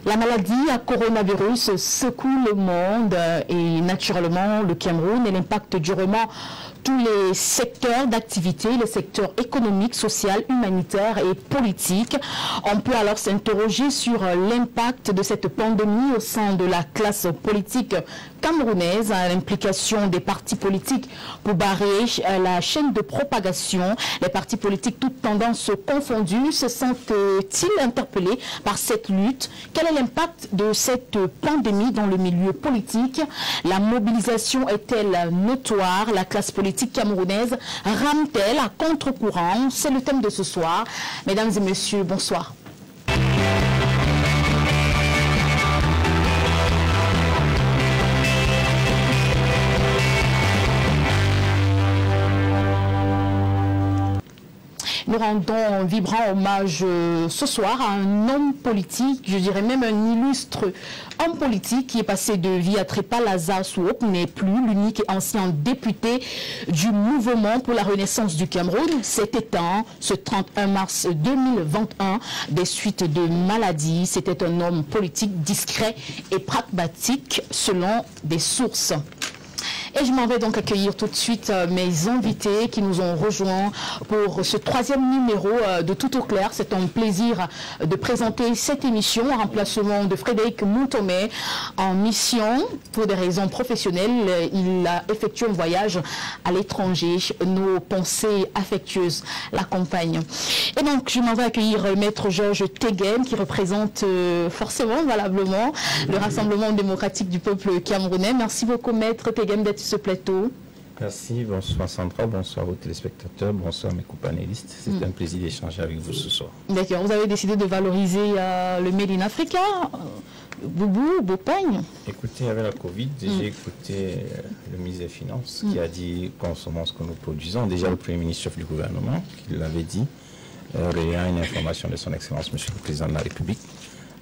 La maladie à coronavirus secoue le monde et naturellement le Cameroun et l'impact durement tous les secteurs d'activité, les secteurs économiques, social, humanitaires et politiques. On peut alors s'interroger sur l'impact de cette pandémie au sein de la classe politique camerounaise, l'implication des partis politiques pour barrer la chaîne de propagation. Les partis politiques, toutes tendances confondues, se sentent-ils interpellés par cette lutte? Quel est l'impact de cette pandémie dans le milieu politique? La mobilisation est-elle notoire? La classe politique camerounaise rame-t-elle à contre-courant? C'est le thème de ce soir. Mesdames et messieurs, bonsoir. Nous rendons vibrant hommage ce soir à un homme politique, je dirais même un illustre homme politique qui est passé de vie à trépas. Lazare Souhop n'est plus l'unique et ancien député du mouvement pour la renaissance du Cameroun. S'est éteint ce 31 mars 2021 des suites de maladies. C'était un homme politique discret et pragmatique selon des sources. Et je m'en vais donc accueillir tout de suite mes invités qui nous ont rejoints pour ce troisième numéro de Tout au clair. C'est un plaisir de présenter cette émission en remplacement de Frédéric Moutomé en mission pour des raisons professionnelles. Il a effectué un voyage à l'étranger. Nos pensées affectueuses l'accompagnent. Et donc, je m'en vais accueillir Maître Georges Tegen qui représente forcément, valablement, le Rassemblement démocratique du peuple camerounais. Merci beaucoup, Maître Tegen, d'être sur ce plateau. Merci, bonsoir Sandra, bonsoir aux téléspectateurs, bonsoir mes co-panélistes. C'est un plaisir d'échanger avec vous ce soir. D'accord, vous avez décidé de valoriser le Made in Africa, Boubou, Bopagne. Écoutez, avec la Covid, j'ai écouté le ministre des Finances qui a dit consommons ce que nous produisons. Déjà le Premier ministre chef du gouvernement qui l'avait dit, ayant une information de son Excellence, Monsieur le Président de la République.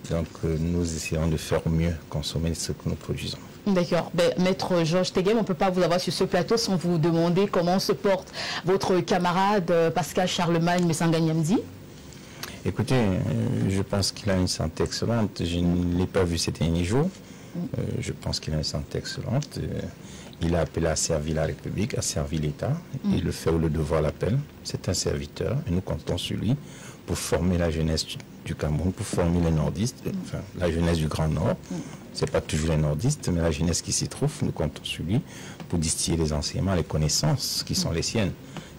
Donc nous essayons de faire mieux, consommer ce que nous produisons. D'accord. Maître Georges Tegen, on ne peut pas vous avoir sur ce plateau sans vous demander comment se porte votre camarade Pascal Charlemagne Messanga-Nyamdi. Écoutez, je pense qu'il a une santé excellente. Je ne l'ai pas vu ces derniers jours. Je pense qu'il a une santé excellente. Il a appelé à servir la République, à servir l'État. Il le fait où le devoir l'appelle. C'est un serviteur et nous comptons sur lui pour former la jeunesse du Cameroun, pour former les nordistes, enfin la jeunesse du Grand Nord. Ce n'est pas toujours les nordistes, mais la jeunesse qui s'y trouve, nous comptons sur lui pour distiller les enseignements, les connaissances qui sont les siennes,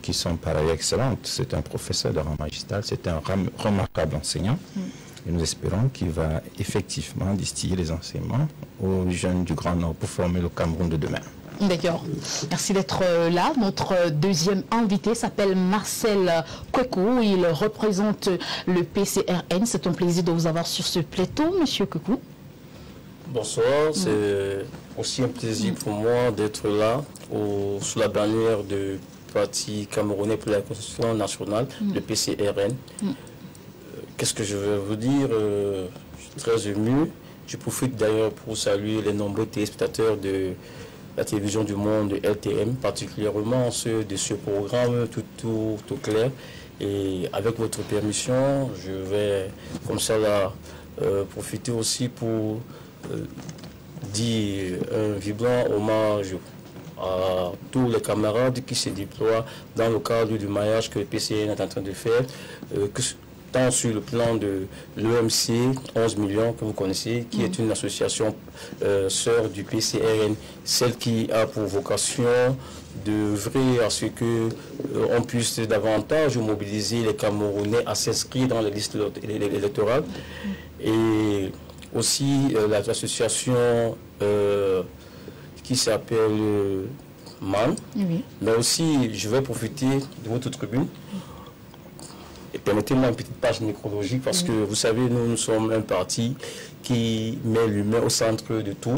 qui sont par ailleurs excellentes. C'est un professeur de rang magistral, c'est un remarquable enseignant. Et nous espérons qu'il va effectivement distiller les enseignements aux jeunes du Grand Nord pour former le Cameroun de demain. D'accord. Merci d'être là. Notre deuxième invité s'appelle Marcel Kwekou. Il représente le PCRN. C'est un plaisir de vous avoir sur ce plateau, Monsieur Kwekou. Bonsoir. C'est aussi un plaisir pour moi d'être là sous la bannière du Parti camerounais pour la Constitution nationale, le PCRN. Qu'est-ce que je veux vous dire? Je suis très ému. Je profite d'ailleurs pour saluer les nombreux téléspectateurs de la télévision du monde, LTM, particulièrement ceux de ce programme tout clair. Et avec votre permission, je vais comme ça là, profiter aussi pour dire un vibrant hommage à tous les camarades qui se déploient dans le cadre du maillage que le PCN est en train de faire, tant sur le plan de l'EMC 11 millions que vous connaissez, qui est une association sœur du PCRN, celle qui a pour vocation d'œuvrer à ce que on puisse davantage mobiliser les Camerounais à s'inscrire dans les listes électorales. Et aussi l'association qui s'appelle MAN. Mais aussi, je vais profiter de votre tribune. Et permettez-moi une petite page nécrologique parce que vous savez, nous sommes un parti qui met l'humain au centre de tout.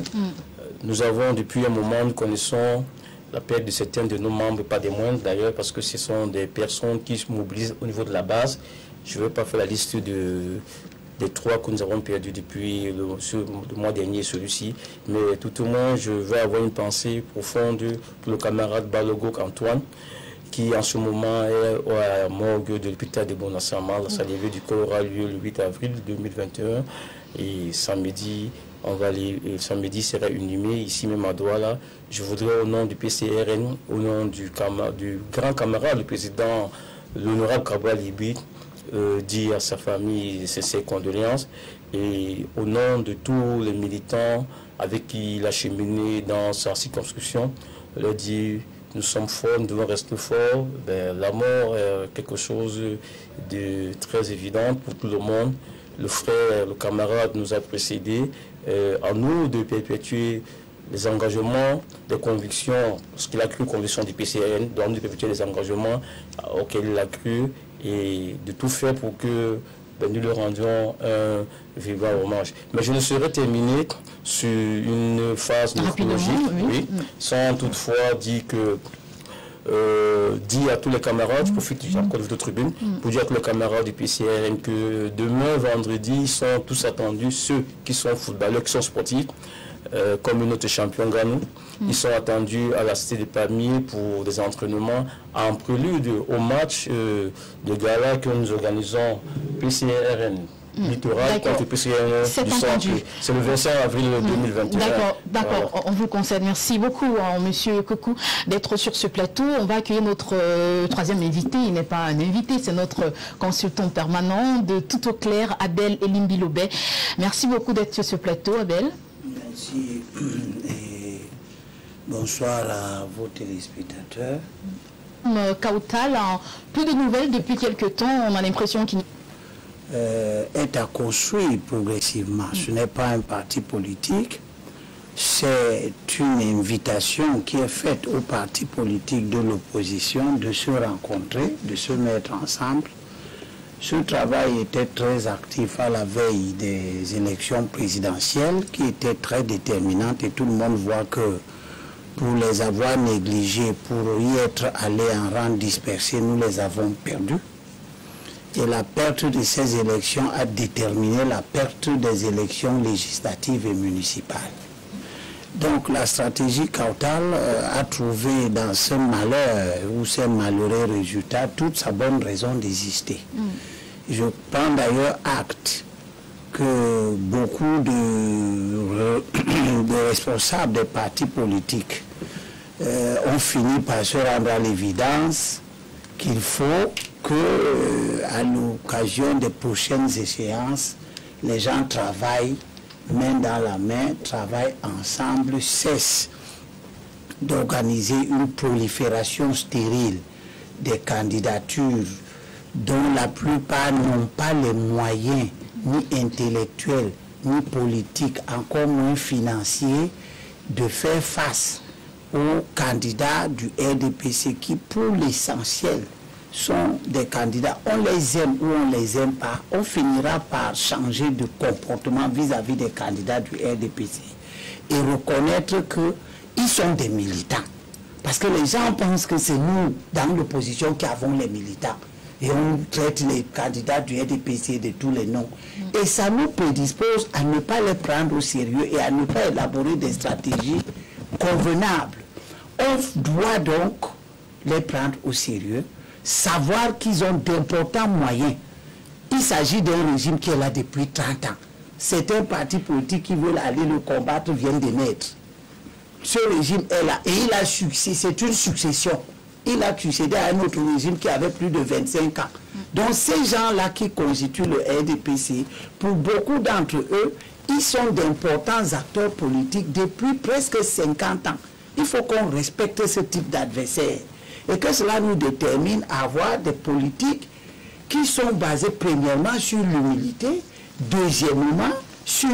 Nous avons depuis un moment, nous connaissons la perte de certains de nos membres, pas des moindres d'ailleurs, parce que ce sont des personnes qui se mobilisent au niveau de la base. Je ne vais pas faire la liste des trois que nous avons perdus depuis le mois dernier, celui-ci, mais tout au moins, je vais avoir une pensée profonde pour le camarade Balogok Antoine, qui en ce moment est à la morgue de l'hôpital de Bonassama. La levée du corps aura lieu le 8 avril 2021 et samedi, samedi sera inhumé ici même à Douala. Je voudrais au nom du PCRN, au nom du grand camarade, le président, l'honorable Kabwa Libi, dire à sa famille ses condoléances et au nom de tous les militants avec qui il a cheminé dans sa circonscription, leur dire nous sommes forts, nous devons rester forts. La mort est quelque chose de très évident pour tout le monde. Le frère, le camarade nous a précédés. À nous de perpétuer les engagements, les convictions, ce qu'il a cru, convictions du PCRN, donc de perpétuer les engagements auxquels il a cru et de tout faire pour que nous leur rendions un vivant hommage. Mais je ne saurais terminer sur une phase nécrologique, oui, sans toutefois dire que dire à tous les camarades, je profite encore de votre tribune, pour dire à tous les camarades du PCRN que demain, vendredi, ils sont tous attendus, ceux qui sont footballeurs, qui sont sportifs, comme notre champion Ganou. Ils sont attendus à la Cité des Palmiers pour des entraînements en prélude au match de gala que nous organisons PCRN. Littoral contre PCRN du centre. C'est le 25 avril 2021. D'accord, voilà. On vous concerne. Merci beaucoup, Monsieur Kokou, d'être sur ce plateau. On va accueillir notre troisième invité. Il n'est pas un invité, c'est notre consultant permanent de Tout au clair, Abel Elimbilobé. Merci beaucoup d'être sur ce plateau, Abel. Merci et bonsoir à vos téléspectateurs. Kautal, plus de nouvelles depuis quelques temps. On a l'impression qu'il est à construire progressivement. Ce n'est pas un parti politique, c'est une invitation qui est faite aux partis politiques de l'opposition de se rencontrer, de se mettre ensemble. Ce travail était très actif à la veille des élections présidentielles qui étaient très déterminantes et tout le monde voit que pour les avoir négligés, pour y être allés en rang dispersé, nous les avons perdus. Et la perte de ces élections a déterminé la perte des élections législatives et municipales. Donc la stratégie Kautal a trouvé dans ce malheur ou ces malheureux résultats toute sa bonne raison d'exister. Je prends d'ailleurs acte que beaucoup de responsables des partis politiques ont fini par se rendre à l'évidence qu'il faut que, à l'occasion des prochaines échéances, les gens travaillent main dans la main, travaillent ensemble, cessent d'organiser une prolifération stérile des candidatures dont la plupart n'ont pas les moyens ni intellectuels, ni politiques, encore moins financiers, de faire face aux candidats du RDPC qui, pour l'essentiel, sont des candidats, on les aime ou on les aime pas, on finira par changer de comportement vis-à-vis des candidats du RDPC et reconnaître qu'ils sont des militants. Parce que les gens pensent que c'est nous, dans l'opposition, qui avons les militants. Et on traite les candidats du RDPC de tous les noms. Et ça nous prédispose à ne pas les prendre au sérieux et à ne pas élaborer des stratégies convenables. On doit donc les prendre au sérieux, savoir qu'ils ont d'importants moyens. Il s'agit d'un régime qui est là depuis 30 ans. Certains partis politiques qui veulent aller le combattre viennent de naître. Ce régime est là et il a succédé, c'est une succession. Il a succédé à un autre régime qui avait plus de 25 ans. Donc ces gens-là qui constituent le RDPC, pour beaucoup d'entre eux, ils sont d'importants acteurs politiques depuis presque 50 ans. Il faut qu'on respecte ce type d'adversaire. Et que cela nous détermine à avoir des politiques qui sont basées premièrement sur l'humilité, deuxièmement sur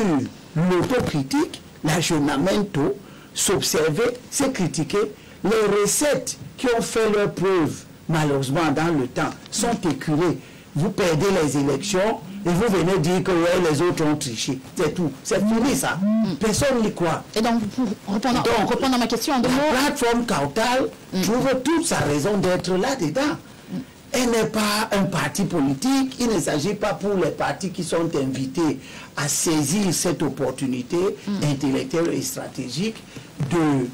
l'autocritique, l'aggiornamento, s'observer, se critiquer. Les recettes qui ont fait leur preuve, malheureusement dans le temps, sont éculées. Vous perdez les élections et vous venez dire que ouais, les autres ont triché. C'est tout. C'est fini ça. Personne n'y croit. Et donc, pour répondre à ma question, la plateforme Kautal trouve toute sa raison d'être là-dedans. Elle n'est pas un parti politique. Il ne s'agit pas pour les partis qui sont invités à saisir cette opportunité intellectuelle et stratégique de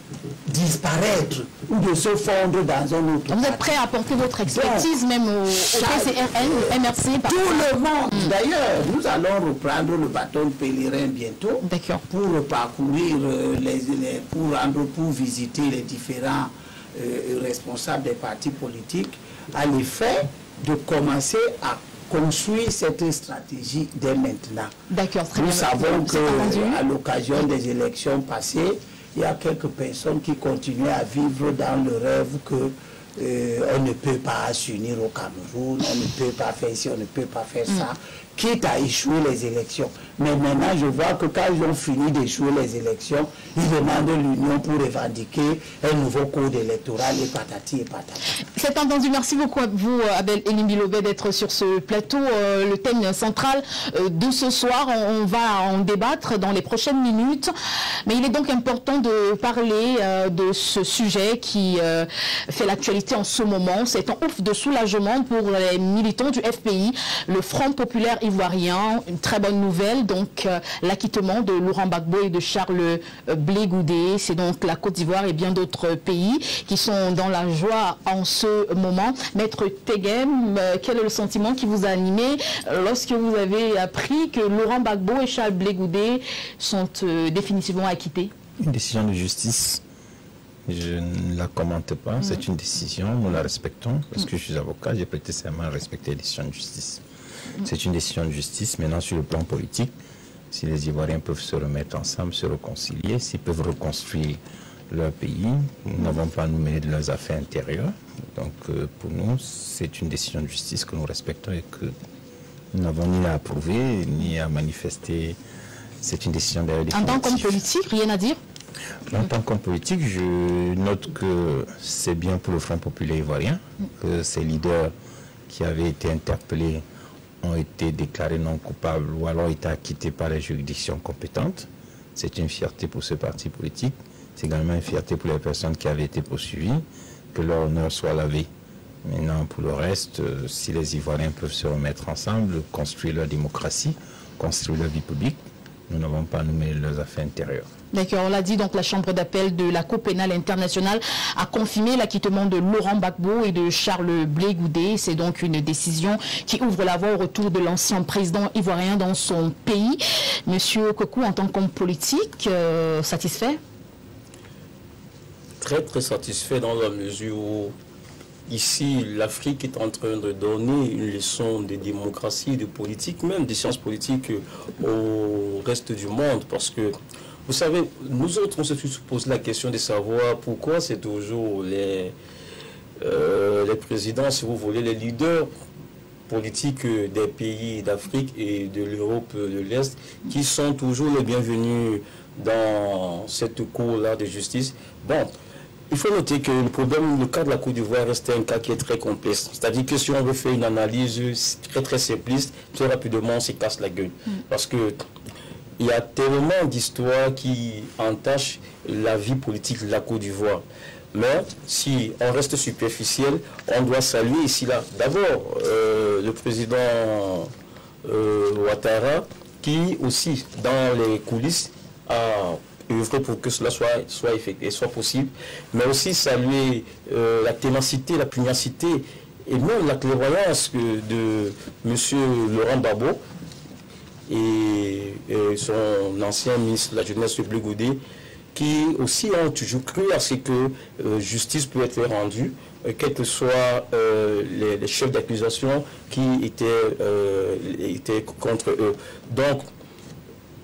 disparaître ou de se fondre dans un autre parti. Vous êtes prêt à apporter votre expertise Donc, même au PCRN, au MRC par tout le monde. D'ailleurs, nous allons reprendre le bâton de pèlerin bientôt pour parcourir pour visiter les différents responsables des partis politiques à l'effet de commencer à construire cette stratégie dès maintenant. D'accord, très bien. Nous savons qu'à l'occasion des élections passées, il y a quelques personnes qui continuent à vivre dans le rêve que on ne peut pas s'unir au Cameroun, on ne peut pas faire ci, on ne peut pas faire ça, quitte à échouer les élections. Mais maintenant, je vois que quand ils ont fini d'échouer les élections, ils demandent l'union pour revendiquer un nouveau code électoral et patati et patata. C'est entendu. Merci beaucoup à vous, Abel Elimbilobé, d'être sur ce plateau. Le thème central de ce soir, on va en débattre dans les prochaines minutes. Mais il est donc important de parler de ce sujet qui fait l'actualité en ce moment. C'est un ouf de soulagement pour les militants du FPI, le Front populaire ivoirien. Une très bonne nouvelle, donc l'acquittement de Laurent Gbagbo et de Charles Blé Goudé. C'est donc la Côte d'Ivoire et bien d'autres pays qui sont dans la joie en ce moment. Maître Tegem, quel est le sentiment qui vous a animé lorsque vous avez appris que Laurent Gbagbo et Charles Blé Goudé sont définitivement acquittés? Une décision de justice. Je ne la commente pas. C'est une décision, nous la respectons. Parce que je suis avocat, j'ai prêté serment à respecter les décisions de justice. C'est une décision de justice. Maintenant, sur le plan politique, si les Ivoiriens peuvent se remettre ensemble, se réconcilier, s'ils peuvent reconstruire leur pays, nous n'avons pas à nous mêler de leurs affaires intérieures. Donc, pour nous, c'est une décision de justice que nous respectons et que nous n'avons ni à approuver, ni à manifester. C'est une décision d'ailleurs définitive. En tant qu'homme politique, rien à dire? En tant qu'homme politique, je note que c'est bien pour le Front populaire ivoirien, que ces leaders qui avaient été interpellés ont été déclarés non coupables ou alors été acquittés par les juridictions compétentes. C'est une fierté pour ce parti politique. C'est également une fierté pour les personnes qui avaient été poursuivies, que leur honneur soit lavé. Maintenant, pour le reste, si les Ivoiriens peuvent se remettre ensemble, construire leur démocratie, construire leur vie publique, nous n'avons pas à nous mêler de leurs affaires intérieures. D'accord, on l'a dit, donc la Chambre d'appel de la Cour pénale internationale a confirmé l'acquittement de Laurent Gbagbo et de Charles Blé Goudé. C'est donc une décision qui ouvre la voie au retour de l'ancien président ivoirien dans son pays. Monsieur Kokou, en tant qu'homme politique, satisfait? Très très satisfait dans la mesure où ici l'Afrique est en train de donner une leçon de démocratie, de politique, même des sciences politiques au reste du monde, parce que vous savez, nous autres, on se pose la question de savoir pourquoi c'est toujours les présidents, si vous voulez, les leaders politiques des pays d'Afrique et de l'Europe de l'Est qui sont toujours les bienvenus dans cette cour-là de justice. Bon, il faut noter que le cas de la Côte d'Ivoire reste un cas qui est très complexe. C'est-à-dire que si on veut faire une analyse très très simpliste, très rapidement on se casse la gueule. Parce que il y a tellement d'histoires qui entachent la vie politique de la Côte d'Ivoire. Mais si on reste superficiel, on doit saluer ici là. D'abord, le président Ouattara, qui aussi, dans les coulisses, a œuvré pour que cela soit effectué, soit possible. Mais aussi saluer la ténacité, la pugnacité et même la clairvoyance de M. Laurent Gbagbo et son ancien ministre de la Jeunesse, Blé Goudé, qui aussi ont toujours cru à ce que justice peut être rendue, quels que soient les chefs d'accusation qui étaient contre eux. Donc,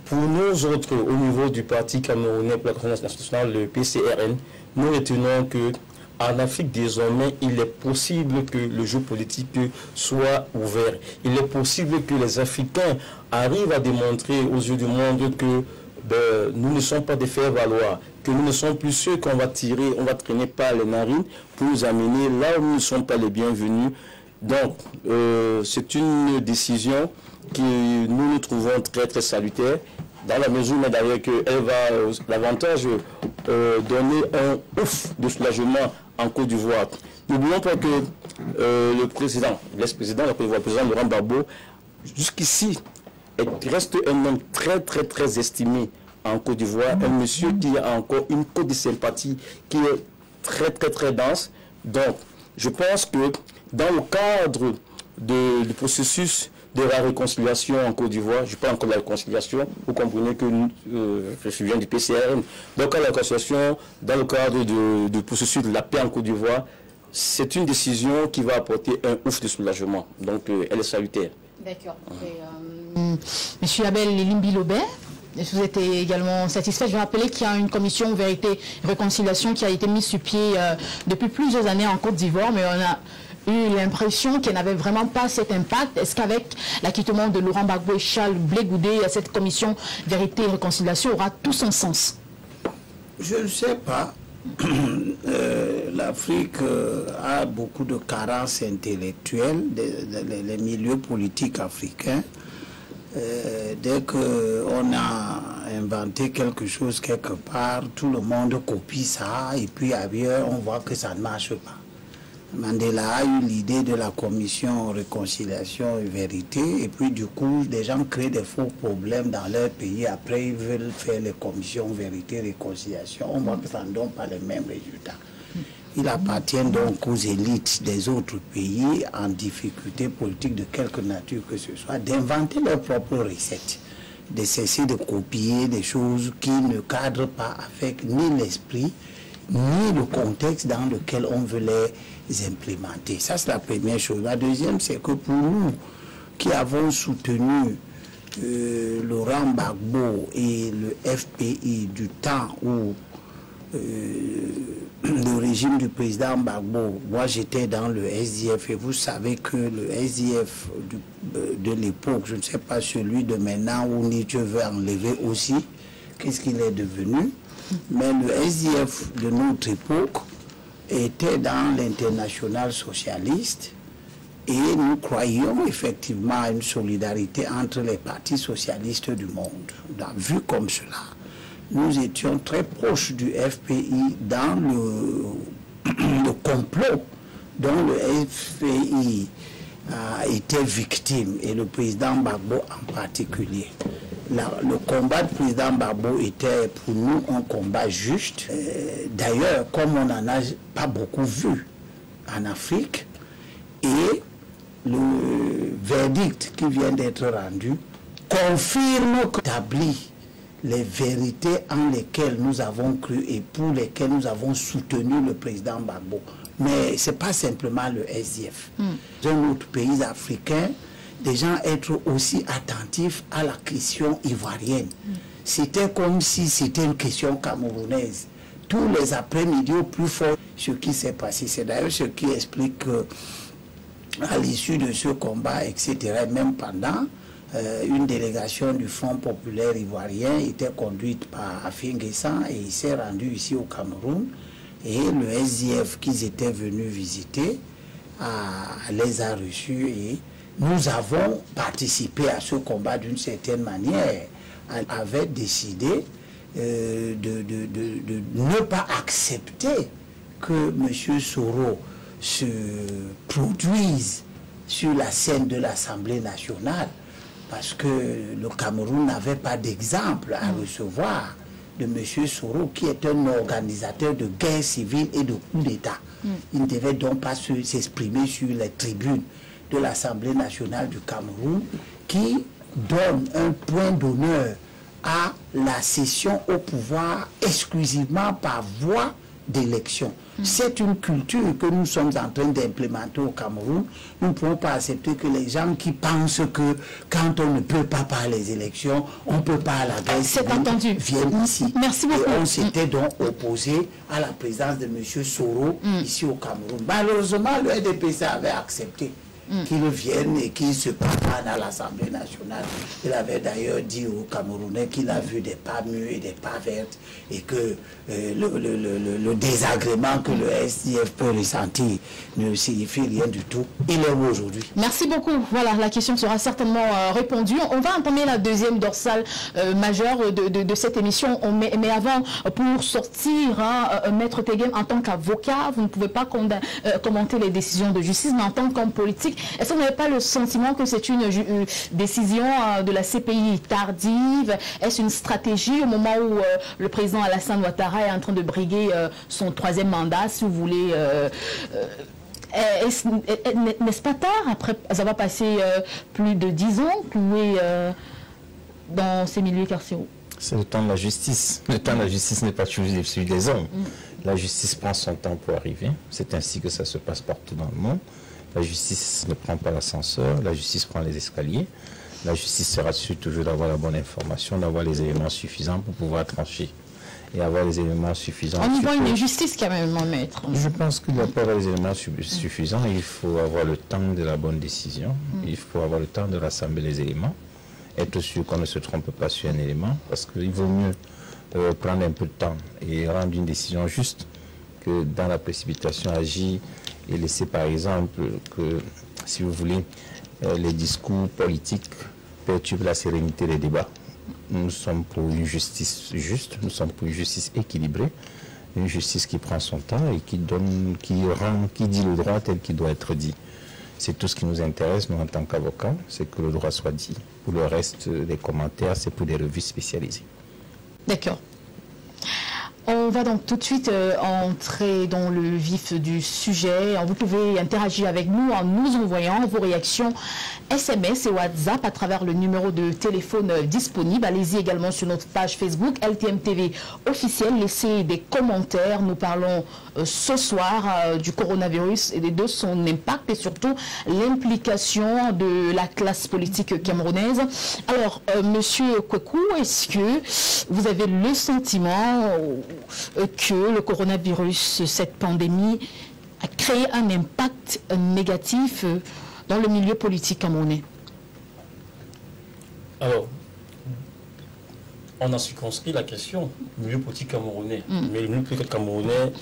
pour nous autres, au niveau du parti camerounais pour la Conférence nationale, le PCRN, nous retenons que en Afrique, désormais, il est possible que le jeu politique soit ouvert. Il est possible que les Africains arrivent à démontrer aux yeux du monde que nous ne sommes pas des faire-valoir, que nous ne sommes plus ceux qu'on va tirer, on va traîner par les narines pour nous amener là où nous ne sommes pas les bienvenus. Donc, c'est une décision que nous trouvons très très salutaire, dans la mesure d'ailleurs qu'elle va davantage donner un ouf de soulagement en Côte d'Ivoire. N'oublions pas que le président, l'ex-président, le président Laurent Gbagbo, jusqu'ici, reste un homme très, très, très estimé en Côte d'Ivoire, un monsieur qui a encore une cote de sympathie qui est très, très, très dense. Donc, je pense que dans le cadre du processus de la réconciliation en Côte d'Ivoire, je parle encore de la réconciliation, vous comprenez que je viens du PCRN, donc la réconciliation dans le cadre du processus de la paix en Côte d'Ivoire, c'est une décision qui va apporter un ouf de soulagement, donc elle est salutaire. D'accord. Monsieur Abel Limbilobert, vous êtes également satisfait. Je vais rappeler qu'il y a une commission vérité et réconciliation qui a été mise sur pied depuis plusieurs années en Côte d'Ivoire, mais on a eu l'impression qu'elle n'avait vraiment pas cet impact. Est-ce qu'avec l'acquittement de Laurent Gbagbo et Charles Blé Goudé, cette commission vérité et réconciliation aura tout son sens? Je ne sais pas. L'Afrique a beaucoup de carences intellectuelles, les milieux politiques africains. Dès qu'on a inventé quelque chose quelque part, tout le monde copie ça, et puis ailleurs, on voit que ça ne marche pas. Mandela a eu l'idée de la commission réconciliation et vérité, et puis du coup, des gens créent des faux problèmes dans leur pays. Après, ils veulent faire les commissions vérité et réconciliation. On voit que ça ne donne pas les mêmes résultats. Il appartient donc aux élites des autres pays en difficulté politique de quelque nature que ce soit d'inventer leurs propres recettes, de cesser de copier des choses qui ne cadrent pas avec ni l'esprit, ni le contexte dans lequel on veut les implémenter. Ça, c'est la première chose. La deuxième, c'est que pour nous qui avons soutenu Laurent Gbagbo et le FPI du temps où le régime du président Gbagbo, moi j'étais dans le SDF, et vous savez que le SDF de l'époque, je ne sais pas celui de maintenant où Nietzsche veut enlever aussi, qu'est-ce qu'il est devenu, mais le SDF de notre époque était dans l'international socialiste, et nous croyions effectivement à une solidarité entre les partis socialistes du monde. Vu comme cela, nous étions très proches du FPI dans le complot dont le FPI a été victime, et le président Gbagbo en particulier. Le combat du président Gbagbo était pour nous un combat juste. D'ailleurs, comme on n'en a pas beaucoup vu en Afrique, et le verdict qui vient d'être rendu confirme qu'établit les vérités en lesquelles nous avons cru et pour lesquelles nous avons soutenu le président Gbagbo. Mais ce n'est pas simplement le SDF. Dans un autre pays africain, des gens être aussi attentifs à la question ivoirienne. C'était comme si c'était une question camerounaise. Tous les après-midi au plus fort, ce qui s'est passé. C'est d'ailleurs ce qui explique que, à l'issue de ce combat, etc., même pendant, une délégation du Front populaire ivoirien était conduite par Afin Guessan, et il s'est rendu ici au Cameroun, et le SDF qu'ils étaient venus visiter les a reçus, et nous avons participé à ce combat d'une certaine manière. On avait décidé de ne pas accepter que M. Soro se produise sur la scène de l'Assemblée nationale, parce que le Cameroun n'avait pas d'exemple à recevoir de M. Soro, qui est un organisateur de guerre civile et de coup d'État. Il ne devait donc pas s'exprimer sur les tribunes de l'Assemblée nationale du Cameroun, qui donne un point d'honneur à la cession au pouvoir exclusivement par voie d'élection. C'est une culture que nous sommes en train d'implémenter au Cameroun. Nous ne pouvons pas accepter que les gens qui pensent que quand on ne peut pas par les élections, on ne peut pas à la guerre civile, viennent ici. Merci beaucoup. Et on s'était donc opposé à la présence de M. Soro ici au Cameroun. Malheureusement, le RDPC avait accepté. qu'ils viennent et qu'ils se parlent à l'Assemblée nationale. Il avait d'ailleurs dit aux Camerounais qu'il a vu des pas mûrs et des pas vertes et que le désagrément que le SDF peut ressentir ne signifie rien du tout. Il est où aujourd'hui? Merci beaucoup. Voilà, la question sera certainement répondue. On va entamer la deuxième dorsale majeure de cette émission. Mais avant, pour sortir, Maître Teguem, en tant qu'avocat, vous ne pouvez pas commenter les décisions de justice, mais en tant qu'homme politique, est-ce que vous n'avez pas le sentiment que c'est une décision de la CPI tardive? Est-ce une stratégie au moment où le président Alassane Ouattara est en train de briguer son troisième mandat, si vous voulez n'est-ce pas tard, après avoir passé plus de 10 ans cloué dans ces milieux carcéraux? C'est le temps de la justice. Le temps de la justice n'est pas toujours celui des hommes. La justice prend son temps pour arriver. C'est ainsi que ça se passe partout dans le monde. La justice ne prend pas l'ascenseur, la justice prend les escaliers. La justice sera sûre toujours d'avoir la bonne information, d'avoir les éléments suffisants pour pouvoir trancher. Et avoir les éléments suffisants. On y voit une injustice quand même, mon maître. Je pense qu'il n'y a pas les éléments suffisants. Il faut avoir le temps de la bonne décision. Il faut avoir le temps de rassembler les éléments. Être sûr qu'on ne se trompe pas sur un élément. Parce qu'il vaut mieux prendre un peu de temps et rendre une décision juste que dans la précipitation agir et laisser par exemple que, si vous voulez, les discours politiques perturbent la sérénité des débats. Nous sommes pour une justice juste, nous sommes pour une justice équilibrée, une justice qui prend son temps et qui dit le droit tel qu'il doit être dit. C'est tout ce qui nous intéresse, nous, en tant qu'avocats, c'est que le droit soit dit. Pour le reste, les commentaires, c'est pour des revues spécialisées. D'accord. On va donc tout de suite entrer dans le vif du sujet. Vous pouvez interagir avec nous en nous envoyant vos réactions SMS et WhatsApp à travers le numéro de téléphone disponible. Allez-y également sur notre page Facebook LTM TV officielle. Laissez des commentaires. Nous parlons ce soir du coronavirus et de son impact et surtout l'implication de la classe politique camerounaise. Alors, Monsieur Kweku, est-ce que vous avez le sentiment que le coronavirus, cette pandémie, a créé un impact négatif dans le milieu politique camerounais? Alors, on a circonscrit la question, milieu politique camerounais. Mais le milieu politique camerounais,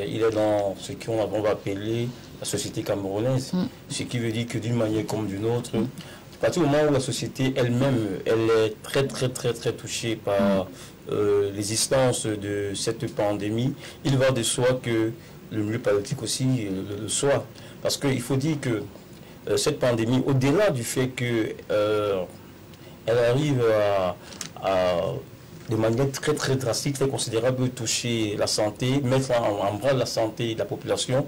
il est dans ce qu'on va appeler la société camerounaise. Ce qui veut dire que d'une manière comme d'une autre, à partir du moment où la société elle-même, elle est très touchée par l'existence de cette pandémie, il va de soi que le milieu politique aussi le soit. Parce qu'il faut dire que cette pandémie, au-delà du fait qu'elle arrive de manière très drastique, très considérable, toucher la santé, mettre en branle la santé de la population,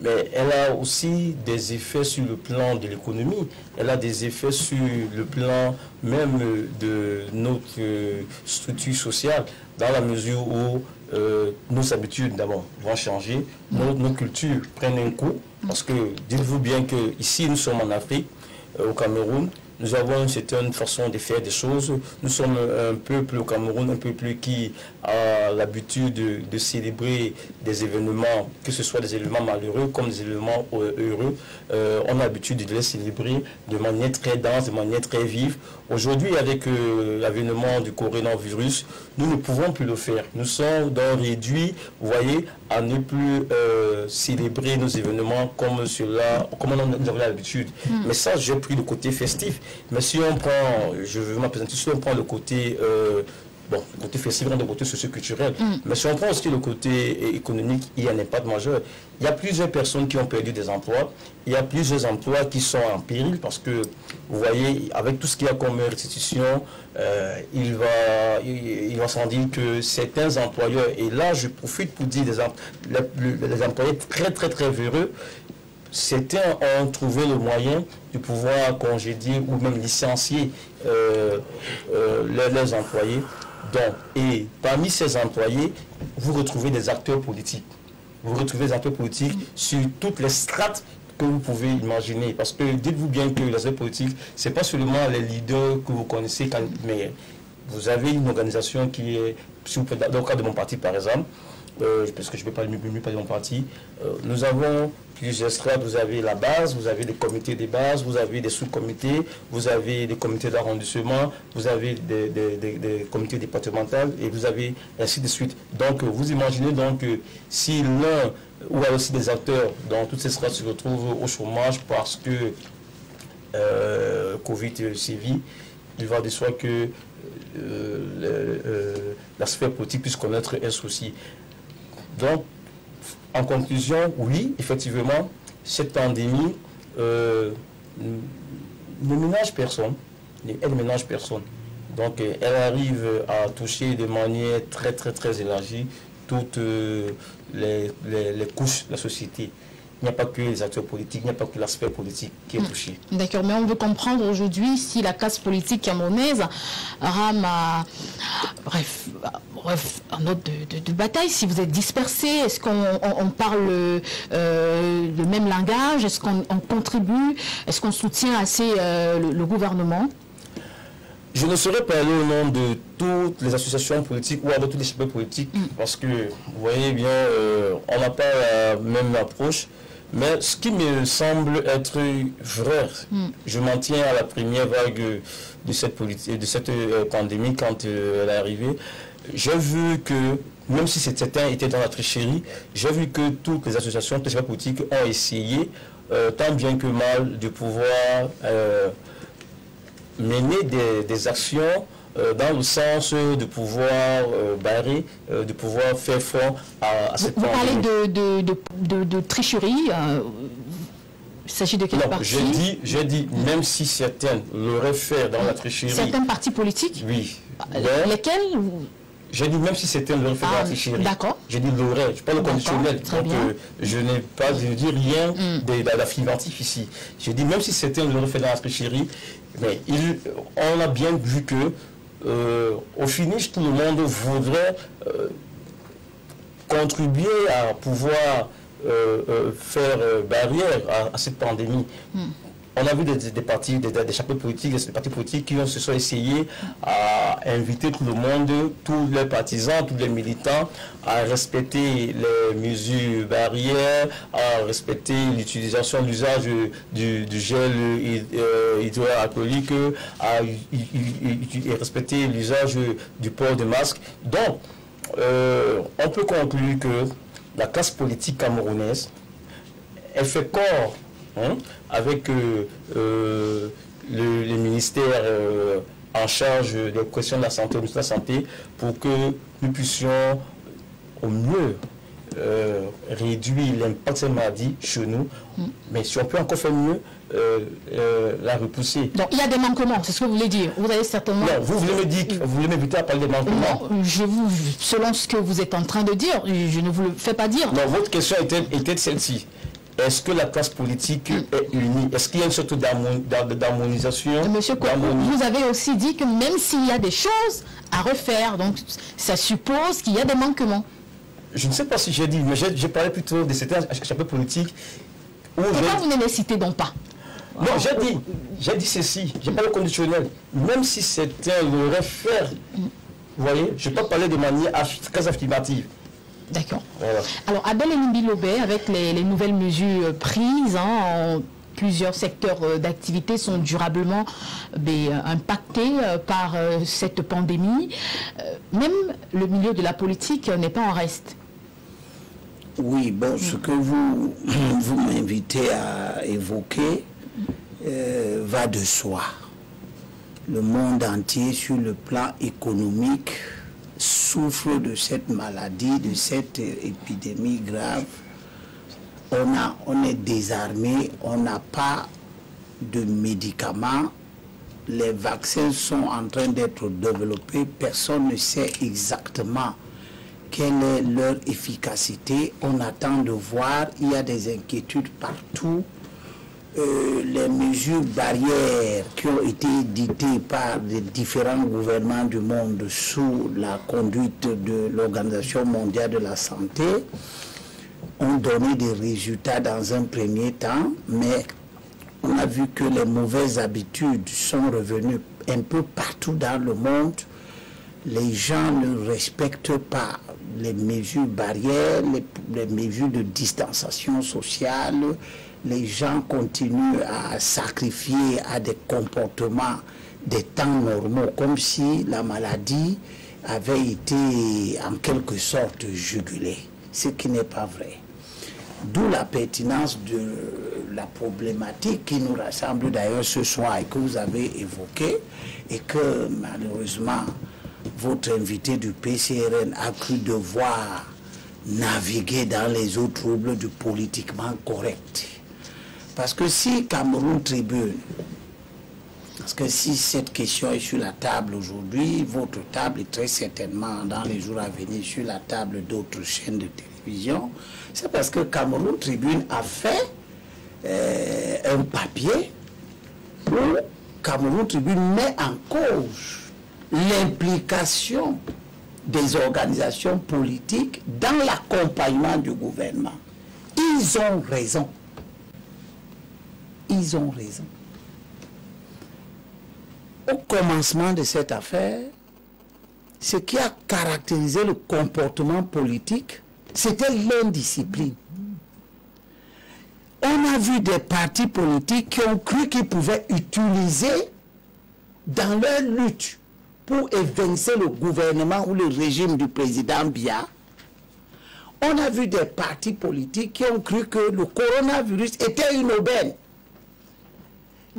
mais elle a aussi des effets sur le plan de l'économie, elle a des effets sur le plan même de notre structure sociale, dans la mesure où nos habitudes d'abord vont changer, nos cultures prennent un coup, parce que dites-vous bien que ici nous sommes en Afrique, au Cameroun, nous avons une certaine façon de faire des choses. Nous sommes un peuple au Cameroun, un peuple qui a l'habitude de célébrer des événements, que ce soit des événements malheureux comme des événements heureux. On a l'habitude de les célébrer de manière très dense, de manière très vive. Aujourd'hui, avec l'avènement du coronavirus, nous ne pouvons plus le faire. Nous sommes donc réduits, vous voyez, à ne plus célébrer nos événements comme on avait l'habitude. Mais ça, j'ai pris le côté festif. Mais si on prend, je veux m'apprécier, si on prend le côté, le côté festif, le côté socio-culturel, mais si on prend aussi le côté économique, il y a un impact majeur. Il y a plusieurs personnes qui ont perdu des emplois, il y a plusieurs emplois qui sont en péril parce que, vous voyez, avec tout ce qu'il y a comme restitution, il va sans dire que certains employeurs, et là je profite pour dire les employés très véreux, certains ont trouvé le moyen de pouvoir congédier ou même licencier leurs employés. Donc, et parmi ces employés, vous retrouvez des acteurs politiques. Vous retrouvez des acteurs politiques sur toutes les strates que vous pouvez imaginer. Parce que dites-vous bien que les acteurs politiques, ce n'est pas seulement les leaders que vous connaissez, mais vous avez une organisation qui est, si vous prenez, dans le cas de mon parti par exemple, parce que je ne peux pas mieux parler de mon parti, nous avons plusieurs strates, vous avez la base, vous avez des comités de base, vous avez des sous-comités, vous avez des comités d'arrondissement, vous avez des comités départementaux et vous avez ainsi de suite. Donc vous imaginez donc si l'un ou aussi des acteurs dans toutes ces strates se retrouvent au chômage parce que Covid sévit, il va de soi que la sphère politique puisse connaître un souci. Donc, en conclusion, oui, effectivement, cette pandémie ne ménage personne, elle ne ménage personne. Donc, elle arrive à toucher de manière très, très, très élargie toutes les couches de la société. Il n'y a pas que les acteurs politiques, il n'y a pas que l'aspect politique qui est touché. D'accord, mais on veut comprendre aujourd'hui si la classe politique camerounaise rame à... Bref, un autre de bataille, si vous êtes dispersés, est-ce qu'on parle le même langage, est-ce qu'on contribue, est-ce qu'on soutient assez le gouvernement? Je ne saurais parler au nom de toutes les associations politiques ou de tous les chefs politiques, parce que, vous voyez bien, on n'a pas la même approche. Mais ce qui me semble être vrai, je m'en tiens à la première vague de cette pandémie quand elle est arrivée. J'ai vu que, même si certains étaient dans la tricherie, j'ai vu que toutes les associations, toutes les politiques ont essayé, tant bien que mal, de pouvoir mener des actions dans le sens de pouvoir barrer, de pouvoir faire front à cette pandémie. Vous parlez de tricherie, il s'agit de quel parti? J'ai dit, même si certains l'auraient fait dans la tricherie. Certains partis politiques? Oui. Lesquels? J'ai dit, même si certains l'auraient fait dans la tricherie. D'accord. J'ai dit l'auraient, je parle au conditionnel. Donc, je n'ai pas dit rien d'affirmatif ici. J'ai dit, même si certains l'auraient fait dans la tricherie, mais on a bien vu que au finish, tout le monde voudrait contribuer à pouvoir faire barrière à cette pandémie. On a vu des partis, des chapeaux politiques, des partis politiques qui se sont essayés à inviter tout le monde, tous les partisans, tous les militants, à respecter les mesures barrières, à respecter l'utilisation, l'usage du gel hydroalcoolique, à respecter l'usage du port de masque. Donc, on peut conclure que la classe politique camerounaise, elle fait corps avec les ministères en charge des questions de la santé, pour que nous puissions au mieux réduire l'impact de cette maladie chez nous. Mais si on peut encore faire mieux, la repousser. Donc il y a des manquements, c'est ce que vous voulez dire. Vous allez certainement... Non, vous voulez me dire, vous voulez m'inviter à parler des manquements? Non, selon ce que vous êtes en train de dire, je ne vous le fais pas dire. Non, votre question était celle-ci. Est-ce que la classe politique est unie? Est-ce qu'il y a une sorte d'harmonisation? Monsieur Kouakou, vous avez aussi dit que même s'il y a des choses à refaire, donc ça suppose qu'il y a des manquements. Je ne sais pas si j'ai dit, mais j'ai parlé plutôt de certains chapeaux politiques. Pourquoi vous ne les citez donc pas? Non, j'ai dit ceci, j'ai pas le conditionnel. Même si certains l'auraient fait, vous voyez, je ne peux pas parler de manière très affirmative. D'accord. Voilà. Alors, Abel Elimbi-Lobé, avec les nouvelles mesures prises, plusieurs secteurs d'activité sont durablement impactés par cette pandémie. Même le milieu de la politique n'est pas en reste. Oui, bon, ce que vous m'invitez à évoquer va de soi. Le monde entier, sur le plan économique, souffre de cette maladie, de cette épidémie grave. On est désarmé, on n'a pas de médicaments, les vaccins sont en train d'être développés, personne ne sait exactement quelle est leur efficacité. On attend de voir, il y a des inquiétudes partout. Les mesures barrières qui ont été éditées par les différents gouvernements du monde sous la conduite de l'Organisation mondiale de la santé ont donné des résultats dans un premier temps, mais on a vu que les mauvaises habitudes sont revenues un peu partout dans le monde. les gens ne respectent pas les mesures barrières, les mesures de distanciation sociale, les gens continuent à sacrifier à des comportements des temps normaux, comme si la maladie avait été en quelque sorte jugulée, ce qui n'est pas vrai. D'où la pertinence de la problématique qui nous rassemble d'ailleurs ce soir et que vous avez évoquée, et que malheureusement votre invité du PCRN a cru devoir naviguer dans les eaux troubles du politiquement correct. Parce que si Cameroun Tribune, parce que si cette question est sur la table aujourd'hui, votre table est très certainement dans les jours à venir sur la table d'autres chaînes de télévision, c'est parce que Cameroun Tribune a fait un papier où Cameroun Tribune met en cause l'implication des organisations politiques dans l'accompagnement du gouvernement. Ils ont raison. Ils ont raison. Au commencement de cette affaire, ce qui a caractérisé le comportement politique, c'était l'indiscipline. On a vu des partis politiques qui ont cru qu'ils pouvaient utiliser dans leur lutte pour évincer le gouvernement ou le régime du président Biya. On a vu des partis politiques qui ont cru que le coronavirus était une aubaine.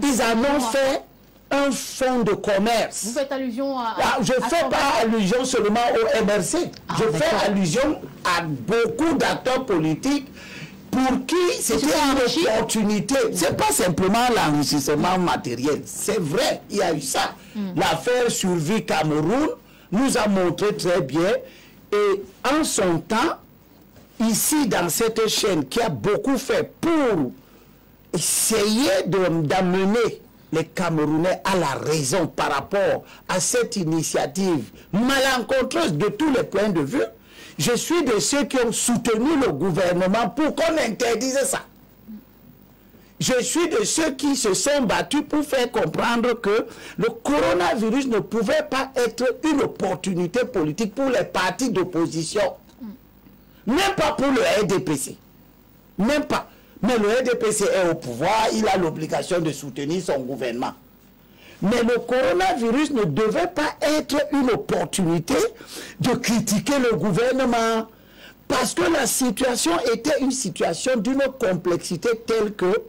Ils en ont fait un fonds de commerce. Vous faites allusion à... je ne fais pas allusion seulement au MRC. Je fais allusion à beaucoup d'acteurs politiques pour qui c'était une opportunité. Ce n'est pas simplement l'enrichissement matériel. C'est vrai, il y a eu ça. L'affaire Survie Cameroun nous a montré très bien. Et en son temps, ici dans cette chaîne qui a beaucoup fait pour essayer d'amener les Camerounais à la raison par rapport à cette initiative malencontreuse de tous les points de vue, je suis de ceux qui ont soutenu le gouvernement pour qu'on interdise ça. Je suis de ceux qui se sont battus pour faire comprendre que le coronavirus ne pouvait pas être une opportunité politique pour les partis d'opposition. Même pas pour le RDPC. Même pas. Mais le RDPC est au pouvoir, il a l'obligation de soutenir son gouvernement. Mais le coronavirus ne devait pas être une opportunité de critiquer le gouvernement. Parce que la situation était une situation d'une complexité telle que,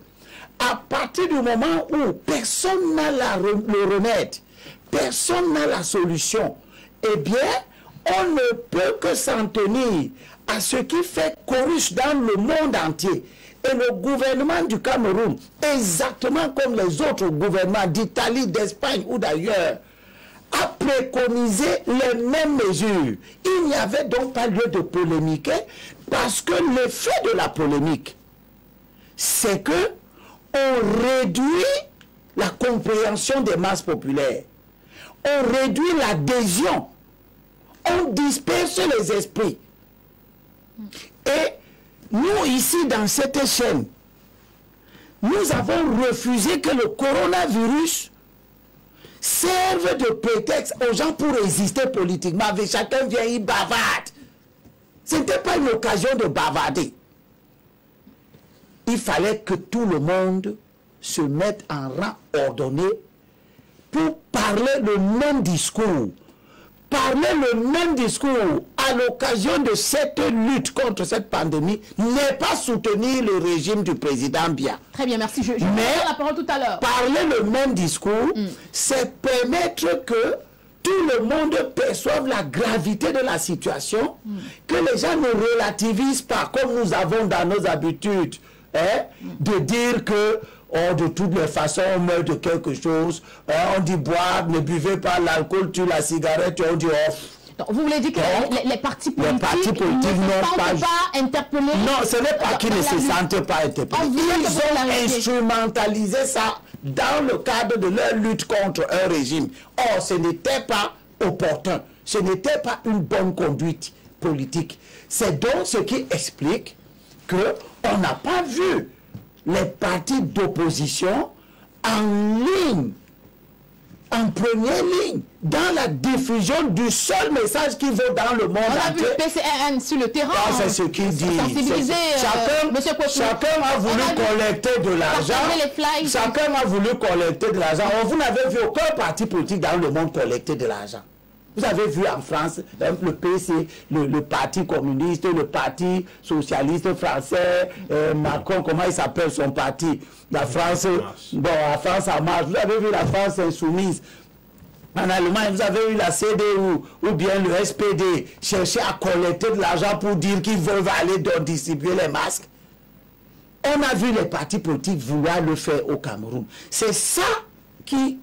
à partir du moment où personne n'a le remède, personne n'a la solution, eh bien, on ne peut que s'en tenir à ce qui fait chorus dans le monde entier. Et le gouvernement du Cameroun, exactement comme les autres gouvernements d'Italie, d'Espagne ou d'ailleurs, a préconisé les mêmes mesures. Il n'y avait donc pas lieu de polémiquer, parce que l'effet de la polémique, c'est que on réduit la compréhension des masses populaires, on réduit l'adhésion, on disperse les esprits. Et nous, ici, dans cette chaîne, nous avons refusé que le coronavirus serve de prétexte aux gens pour résister politiquement. Avec chacun vient y bavarde. Ce n'était pas une occasion de bavarder. Il fallait que tout le monde se mette en rang ordonné pour parler le même discours. Parler le même discours à l'occasion de cette lutte contre cette pandémie n'est pas soutenir le régime du président Biya. Très bien, merci. Je vous donne la parole tout à l'heure. Parler le même discours, c'est permettre que tout le monde perçoive la gravité de la situation, que les gens ne relativisent pas, comme nous avons dans nos habitudes, de dire que de toutes les façons, on meurt de quelque chose. On dit boire, ne buvez pas l'alcool, tue la cigarette, on dit off. Donc, vous voulez dire que les partis politiques ne se sentent pas interpellés? Non, ce n'est pas qu'ils ne se sentent pas interpellés. Ils ont instrumentalisé ça dans le cadre de leur lutte contre un régime. Or, ce n'était pas opportun. Ce n'était pas une bonne conduite politique. C'est donc ce qui explique qu'on n'a pas vu les partis d'opposition en ligne en première ligne dans la diffusion du seul message qui vaut dans le monde On a vu entier. le PCN sur le terrain. C'est ce qu'il dit. Sensibiliser, Chacun a voulu collecter de l'argent. Chacun a voulu collecter de l'argent. Vous n'avez vu aucun parti politique dans le monde collecter de l'argent. Vous avez vu en France, le PC, le Parti communiste, le Parti socialiste français, Macron, comment il s'appelle son parti? La France, bon, la France en marche. Vous avez vu la France insoumise. En Allemagne, vous avez eu la CDU ou bien le SPD chercher à collecter de l'argent pour dire qu'ils veulent aller distribuer les masques. On a vu les partis politiques vouloir le faire au Cameroun. C'est ça qui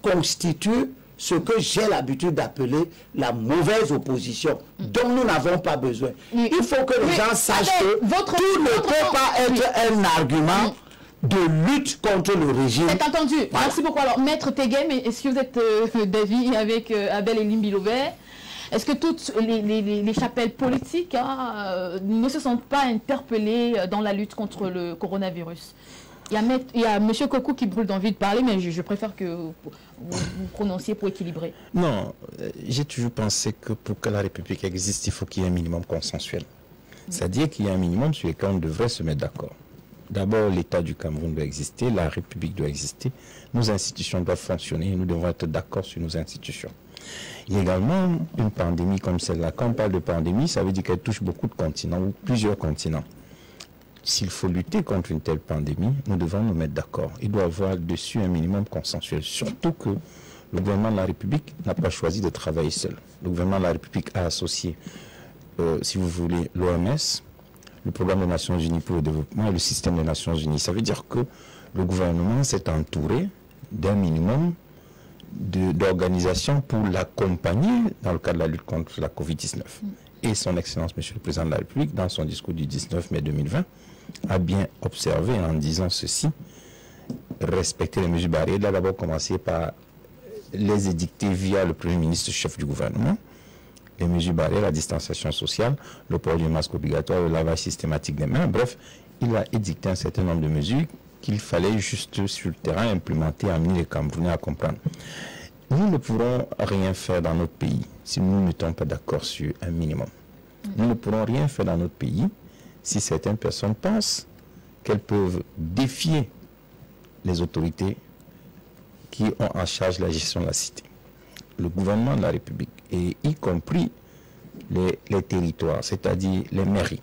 constitue ce que j'ai l'habitude d'appeler la mauvaise opposition, dont nous n'avons pas besoin. Il faut que les gens sachent que tout ne peut pas être un argument de lutte contre le régime. C'est entendu. Voilà. Merci beaucoup. Alors, Maître Teguem, est-ce que vous êtes d'avis avec Abel Elim Bilové? Est-ce que toutes les chapelles politiques ne se sont pas interpellées dans la lutte contre le coronavirus? Il y a M. Kokou qui brûle d'envie de parler, mais je préfère que vous prononciez pour équilibrer. Non, j'ai toujours pensé que pour que la République existe, il faut qu'il y ait un minimum consensuel. C'est-à-dire qu'il y a un minimum sur lequel on devrait se mettre d'accord. D'abord, l'État du Cameroun doit exister, la République doit exister, nos institutions doivent fonctionner et nous devons être d'accord sur nos institutions. Il y a également une pandémie comme celle-là. Quand on parle de pandémie, ça veut dire qu'elle touche beaucoup de continents ou plusieurs continents. S'il faut lutter contre une telle pandémie, nous devons nous mettre d'accord. Il doit y avoir dessus un minimum consensuel. Surtout que le gouvernement de la République n'a pas choisi de travailler seul. Le gouvernement de la République a associé, si vous voulez, l'OMS, le programme des Nations Unies pour le développement et le système des Nations Unies. Ça veut dire que le gouvernement s'est entouré d'un minimum d'organisations pour l'accompagner dans le cadre de la lutte contre la Covid-19. Et son Excellence, Monsieur le Président de la République, dans son discours du 19 mai 2020, a bien observé en disant ceci: respecter les mesures barrières. Il a d'abord commencé par les édicter via le Premier ministre, chef du gouvernement. Les mesures barrières, la distanciation sociale, le port du masque obligatoire, le lavage systématique des mains. Bref, il a édicté un certain nombre de mesures qu'il fallait juste sur le terrain implémenter, amener les Camerounais à comprendre. Nous ne pourrons rien faire dans notre pays si nous ne mettons pas d'accord sur un minimum. Nous ne pourrons rien faire dans notre pays si certaines personnes pensent qu'elles peuvent défier les autorités qui ont en charge la gestion de la cité. Le gouvernement de la République, et y compris les territoires, c'est-à-dire les mairies,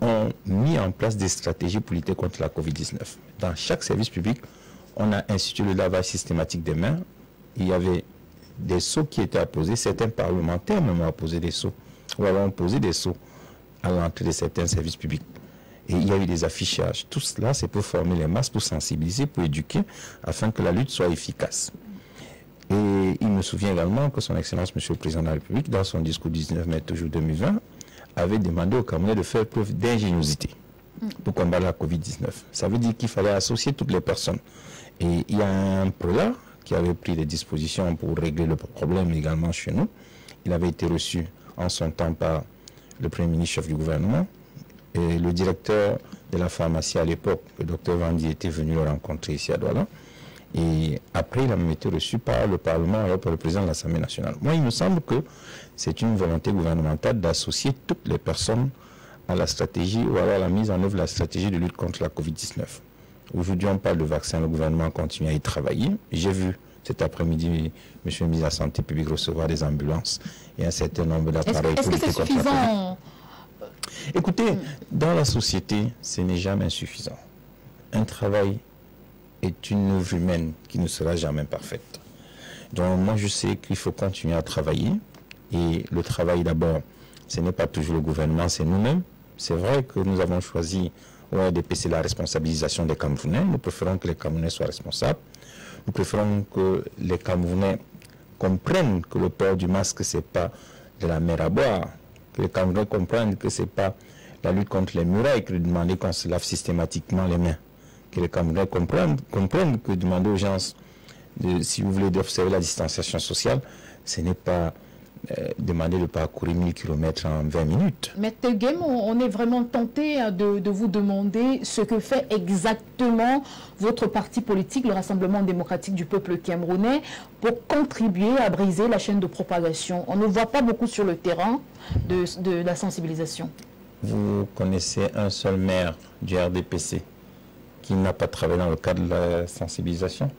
ont mis en place des stratégies pour lutter contre la Covid-19. Dans chaque service public, on a institué le lavage systématique des mains. Il y avait des seaux qui étaient apposés. Certains parlementaires même ont posé des seaux, ou ont posé des seaux à l'entrée de certains services publics. Et il y a eu des affichages. Tout cela, c'est pour former les masses, pour sensibiliser, pour éduquer, afin que la lutte soit efficace. Et il me souvient également que son Excellence, Monsieur le Président de la République, dans son discours du 19 mai toujours 2020, avait demandé aux Camerounais de faire preuve d'ingéniosité pour combattre la Covid-19. Ça veut dire qu'il fallait associer toutes les personnes. Et il y a un prélat qui avait pris des dispositions pour régler le problème également chez nous. Il avait été reçu en son temps par le Premier ministre, chef du gouvernement, et le directeur de la pharmacie à l'époque, le docteur Vandi, était venu le rencontrer ici à Douala. Et après, il a même été reçu par le Parlement, alors par le président de l'Assemblée nationale. Moi, il me semble que c'est une volonté gouvernementale d'associer toutes les personnes à la stratégie ou à la mise en œuvre de la stratégie de lutte contre la Covid-19. Aujourd'hui, on parle de vaccins, le gouvernement continue à y travailler. J'ai vu cet après-midi, monsieur le ministre de la Santé publique recevoir des ambulances et un certain nombre d'appareils pour lutter contre la Covid. Écoutez, dans la société, ce n'est jamais suffisant. Un travail est une œuvre humaine qui ne sera jamais parfaite. Donc moi je sais qu'il faut continuer à travailler, et le travail d'abord, ce n'est pas toujours le gouvernement, c'est nous-mêmes. C'est vrai que nous avons choisi au RDPC la responsabilisation des Camerounais. Nous préférons que les Camerounais soient responsables. Nous préférons que les Camerounais comprennent que le port du masque, ce n'est pas de la mer à boire. Que les Camerounais comprennent que ce n'est pas la lutte contre les murailles que de demander qu'on se lave systématiquement les mains. Que les Camerounais comprennent que demander aux gens, si vous voulez, d'observer la distanciation sociale, ce n'est pas demander de parcourir 1000 km en 20 minutes. Maître Guem, on est vraiment tenté de vous demander ce que fait exactement votre parti politique, le Rassemblement démocratique du peuple camerounais, pour contribuer à briser la chaîne de propagation. On ne voit pas beaucoup sur le terrain de la sensibilisation. Vous connaissez un seul maire du RDPC qui n'a pas travaillé dans le cadre de la sensibilisation?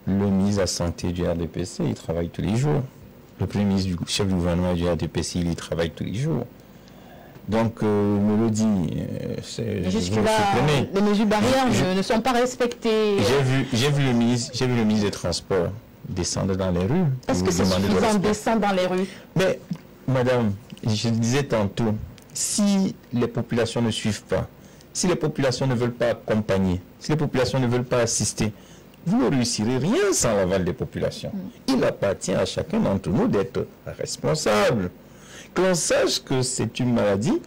Le ministre de la Santé du RDPC, il travaille tous les jours. Le premier ministre du chef du gouvernement du RDPC, il y travaille tous les jours. Donc, me le dit, jusque-là, les mesures barrières ne sont pas respectées. J'ai vu le ministre des Transports descendre dans les rues. Est-ce que c'est suffisant de descendre dans les rues? Mais, madame, je disais tantôt, si les populations ne suivent pas, si les populations ne veulent pas accompagner, si les populations ne veulent pas assister, vous ne réussirez rien sans l'aval des populations. Il appartient à chacun d'entre nous d'être responsable. Que l'on sache que c'est une maladie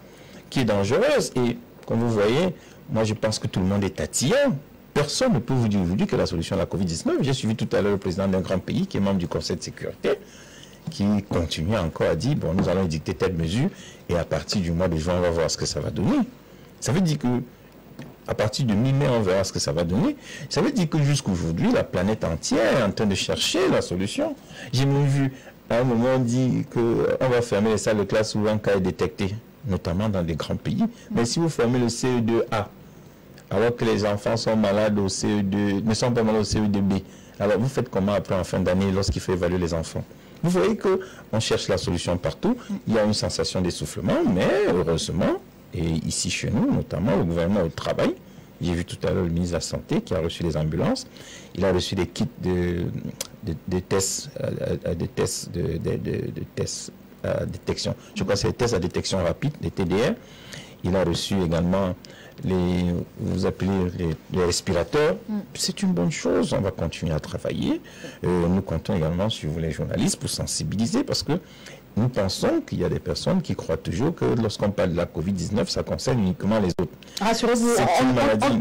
qui est dangereuse. Et comme vous voyez, moi je pense que tout le monde est tatillon. Personne ne peut vous dire aujourd'hui que la solution à la Covid-19, j'ai suivi tout à l'heure le président d'un grand pays qui est membre du Conseil de sécurité, qui continue encore à dire, bon, nous allons édicter telle mesure, et à partir du mois de juin, on va voir ce que ça va donner. Ça veut dire que à partir de mi-mai, on verra ce que ça va donner. Ça veut dire que jusqu'aujourd'hui, la planète entière est en train de chercher la solution. J'ai même vu, à un moment, on dit qu'on va fermer les salles de classe où un cas est détecté, notamment dans des grands pays. Mais si vous fermez le CE2A, alors que les enfants sont malades au CE2, ne sont pas malades au CE2B, alors vous faites comment après en fin d'année lorsqu'il faut évaluer les enfants? Vous voyez qu'on cherche la solution partout. Il y a une sensation d'essoufflement, mais heureusement, et ici chez nous, notamment le gouvernement au travail, j'ai vu tout à l'heure le ministre de la Santé qui a reçu les ambulances, il a reçu des kits de tests à détection. Je crois que c'est les tests à détection rapide, les TDR. Il a reçu également vous appelez les respirateurs. C'est une bonne chose, on va continuer à travailler. Nous comptons également sur vous les journalistes pour sensibiliser parce que nous pensons qu'il y a des personnes qui croient toujours que lorsqu'on parle de la Covid-19, ça concerne uniquement les autres. Rassurez-vous,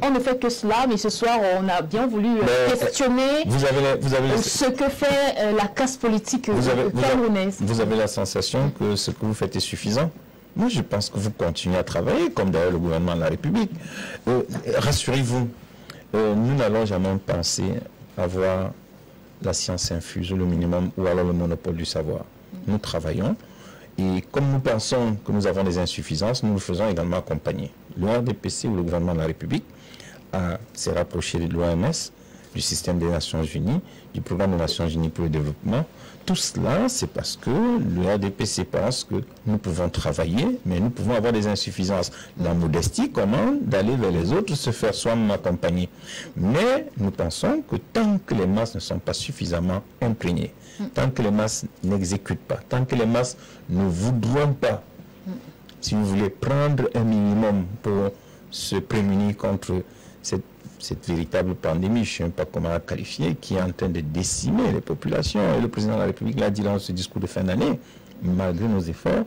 on ne fait que cela, mais ce soir, on a bien voulu questionner ce que fait la caste politique camerounaise. Vous avez la sensation que ce que vous faites est suffisant? Moi, je pense que vous continuez à travailler, comme d'ailleurs le gouvernement de la République. Rassurez-vous, nous n'allons jamais penser avoir la science infuse, ou le minimum, ou alors le monopole du savoir. Nous travaillons, et comme nous pensons que nous avons des insuffisances, nous nous faisons également accompagner. Le RDPC, ou le gouvernement de la République, s'est rapproché de l'OMS, du système des Nations Unies, du programme des Nations Unies pour le développement. Tout cela, c'est parce que le RDPC pense que nous pouvons travailler, mais nous pouvons avoir des insuffisances. La modestie commande d'aller vers les autres, se faire soi-même accompagner. Mais nous pensons que tant que les masses ne sont pas suffisamment imprégnées, tant que les masses n'exécutent pas, tant que les masses ne voudront pas, si vous voulez, prendre un minimum pour se prémunir contre cette véritable pandémie, je ne sais même pas comment la qualifier, qui est en train de décimer les populations. Et le président de la République l'a dit dans ce discours de fin d'année, malgré nos efforts,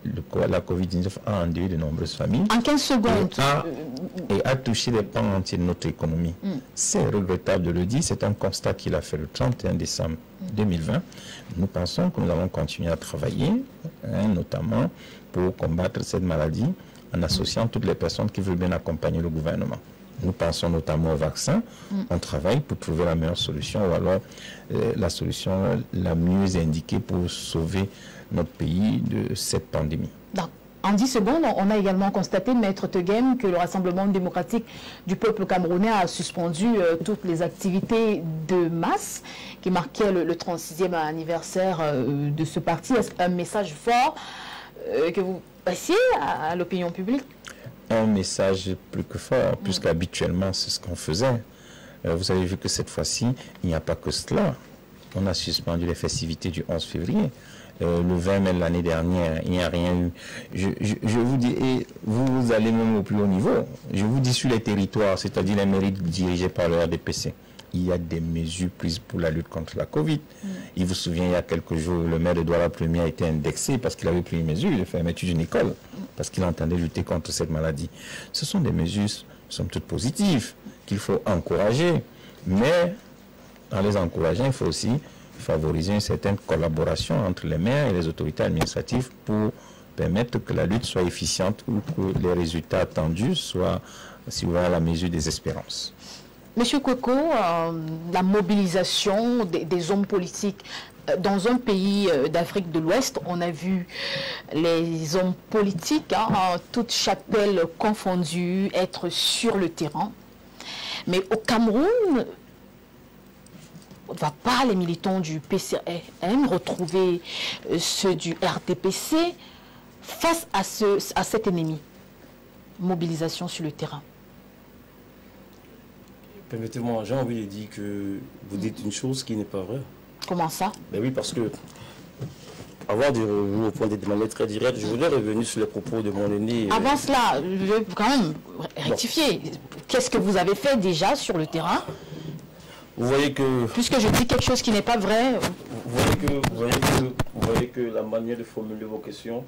la Covid-19 a endeuillé de nombreuses familles. En 15 secondes. Et a touché des pans entiers de notre économie. C'est regrettable de le dire, c'est un constat qu'il a fait le 31 décembre 2020. Nous pensons que nous allons continuer à travailler, notamment pour combattre cette maladie, en associant toutes les personnes qui veulent bien accompagner le gouvernement. Nous pensons notamment au vaccin. On travaille pour trouver la meilleure solution ou alors la solution la mieux indiquée pour sauver notre pays de cette pandémie. Donc, en 10 secondes, on a également constaté, Maître Teguem, que le Rassemblement démocratique du peuple camerounais a suspendu toutes les activités de masse qui marquaient le 36e anniversaire de ce parti. Est-ce un message fort que vous passiez à l'opinion publique? Un message plus que fort, puisqu'habituellement c'est ce qu'on faisait. Vous avez vu que cette fois-ci, il n'y a pas que cela. On a suspendu les festivités du 11 février. Le 20 mai l'année dernière, il n'y a rien eu. Je vous dis, et vous allez même au plus haut niveau, je vous dis sur les territoires, c'est-à-dire les mairies dirigées par le RDPC, il y a des mesures prises pour la lutte contre la Covid. Il vous souvient, il y a quelques jours, le maire de Douala-Premier a été indexé parce qu'il avait pris une mesure de fermeture d'une école, parce qu'il entendait lutter contre cette maladie. Ce sont des mesures, somme toute positives, qu'il faut encourager. Mais, en les encourageant, il faut aussi favoriser une certaine collaboration entre les maires et les autorités administratives pour permettre que la lutte soit efficiente ou que les résultats attendus soient, si vous voulez, à la mesure des espérances. Monsieur Kweko, la mobilisation des hommes politiques dans un pays d'Afrique de l'Ouest, on a vu les hommes politiques, toutes chapelles confondues, être sur le terrain. Mais au Cameroun, on ne va pas les militants du PCRN retrouver ceux du RDPC face à cet ennemi. Mobilisation sur le terrain. Permettez-moi, j'ai envie de dire que vous dites une chose qui n'est pas vraie. Comment ça? Ben oui, parce que, avant de vous répondre de manière très directe, je voudrais revenir sur les propos de mon aîné. Avant cela, je vais quand même rectifier. Qu'est-ce que vous avez fait déjà sur le terrain? Vous voyez que... Puisque je dis quelque chose qui n'est pas vrai. Vous voyez que la manière de formuler vos questions,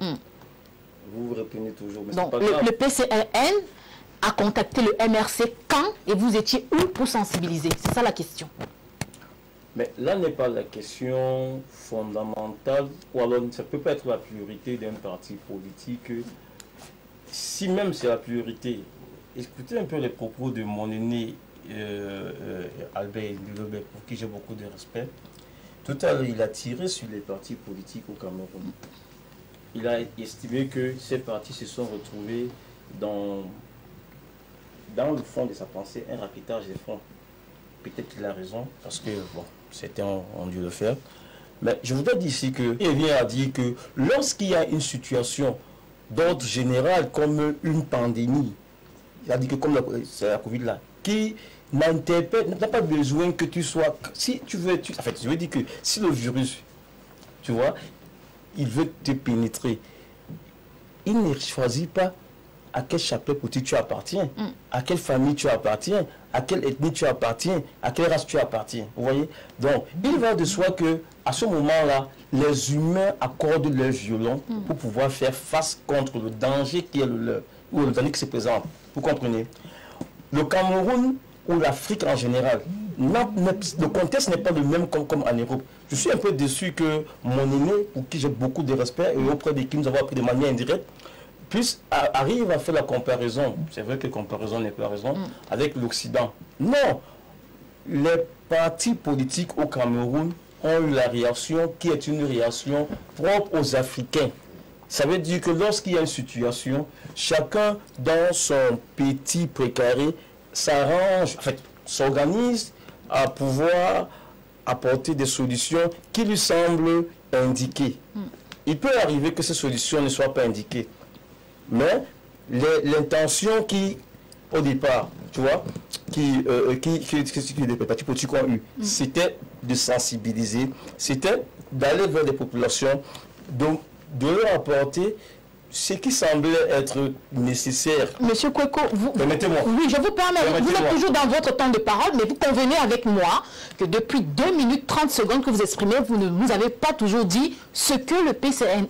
vous répondez toujours. Mais donc, pas grave. le PCRN a contacté le MRC quand et vous étiez où pour sensibiliser? C'est ça la question. Mais là n'est pas la question fondamentale, ou alors ça ne peut pas être la priorité d'un parti politique. Si même c'est la priorité, écoutez un peu les propos de mon aîné Albert Ndilobé, pour qui j'ai beaucoup de respect. Tout à l'heure, il a tiré sur les partis politiques au Cameroun. Il a estimé que ces partis se sont retrouvés dans le fond de sa pensée, un rapitage des fonds. Peut-être qu'il a raison, parce que, bon, c'était on dû le faire. Mais je voudrais dire ici qu'il vient à dire que lorsqu'il y a une situation d'ordre général, comme une pandémie, il a dit que comme c'est la Covid là, qui n'interpelle, n'a pas besoin que tu sois, si tu veux, en fait, je veux dire que si le virus, tu vois, il veut te pénétrer, il ne choisit pas à quelle chapelle politique tu appartiens, à quelle famille tu appartiens, à quelle ethnie tu appartiens, à quelle race tu appartiens. Vous voyez? Donc, il va de soi que à ce moment-là, les humains accordent leur violon pour pouvoir faire face contre le danger qui est le leur, ou le danger qui se présente. Vous comprenez? Le Cameroun ou l'Afrique en général, le contexte n'est pas le même comme en Europe. Je suis un peu déçu que mon aîné, pour qui j'ai beaucoup de respect et auprès de qui nous avons appris de manière indirecte, arrive à faire la comparaison, c'est vrai que la comparaison n'est pas raison, avec l'Occident. Non, les partis politiques au Cameroun ont eu la réaction qui est une réaction propre aux Africains. Ça veut dire que lorsqu'il y a une situation, chacun dans son petit précaré s'arrange, en fait, s'organise à pouvoir apporter des solutions qui lui semblent indiquées. Il peut arriver que ces solutions ne soient pas indiquées. Mais l'intention qui, au départ, tu vois, qui les partis politiques ont eu, c'était de sensibiliser, c'était d'aller vers les populations, donc de leur apporter ce qui semblait être nécessaire. Monsieur Kweko, permettez-moi. Oui, je vous permets. Vous êtes toujours dans votre temps de parole, mais vous convenez avec moi que depuis 2 minutes 30 secondes que vous exprimez, vous ne nous avez pas toujours dit ce que le PCRN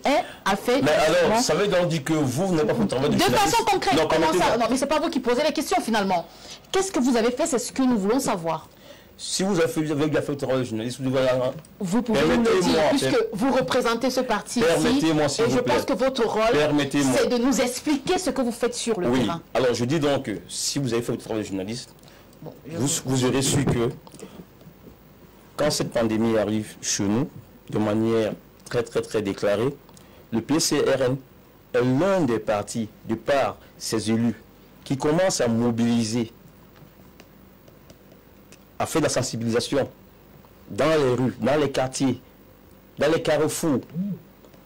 a fait. Mais alors, ça veut donc dire que vous n'avez pas fait le travail de façon concrète. Non, comment ça? Non, mais c'est pas vous qui posez les questions finalement. Qu'est-ce que vous avez fait? C'est ce que nous voulons savoir. Si vous avez bien fait le travail de journaliste, vous pouvez nous le dire, puisque vous représentez ce parti ici, et je pense que votre rôle, c'est de nous expliquer ce que vous faites sur le terrain. Alors je dis donc que si vous avez fait le travail de journaliste, vous aurez su que quand cette pandémie arrive chez nous, de manière très déclarée, le PCRN est l'un des partis, de par ses élus, qui commence à mobiliser, a fait de la sensibilisation dans les rues, dans les quartiers, dans les carrefours,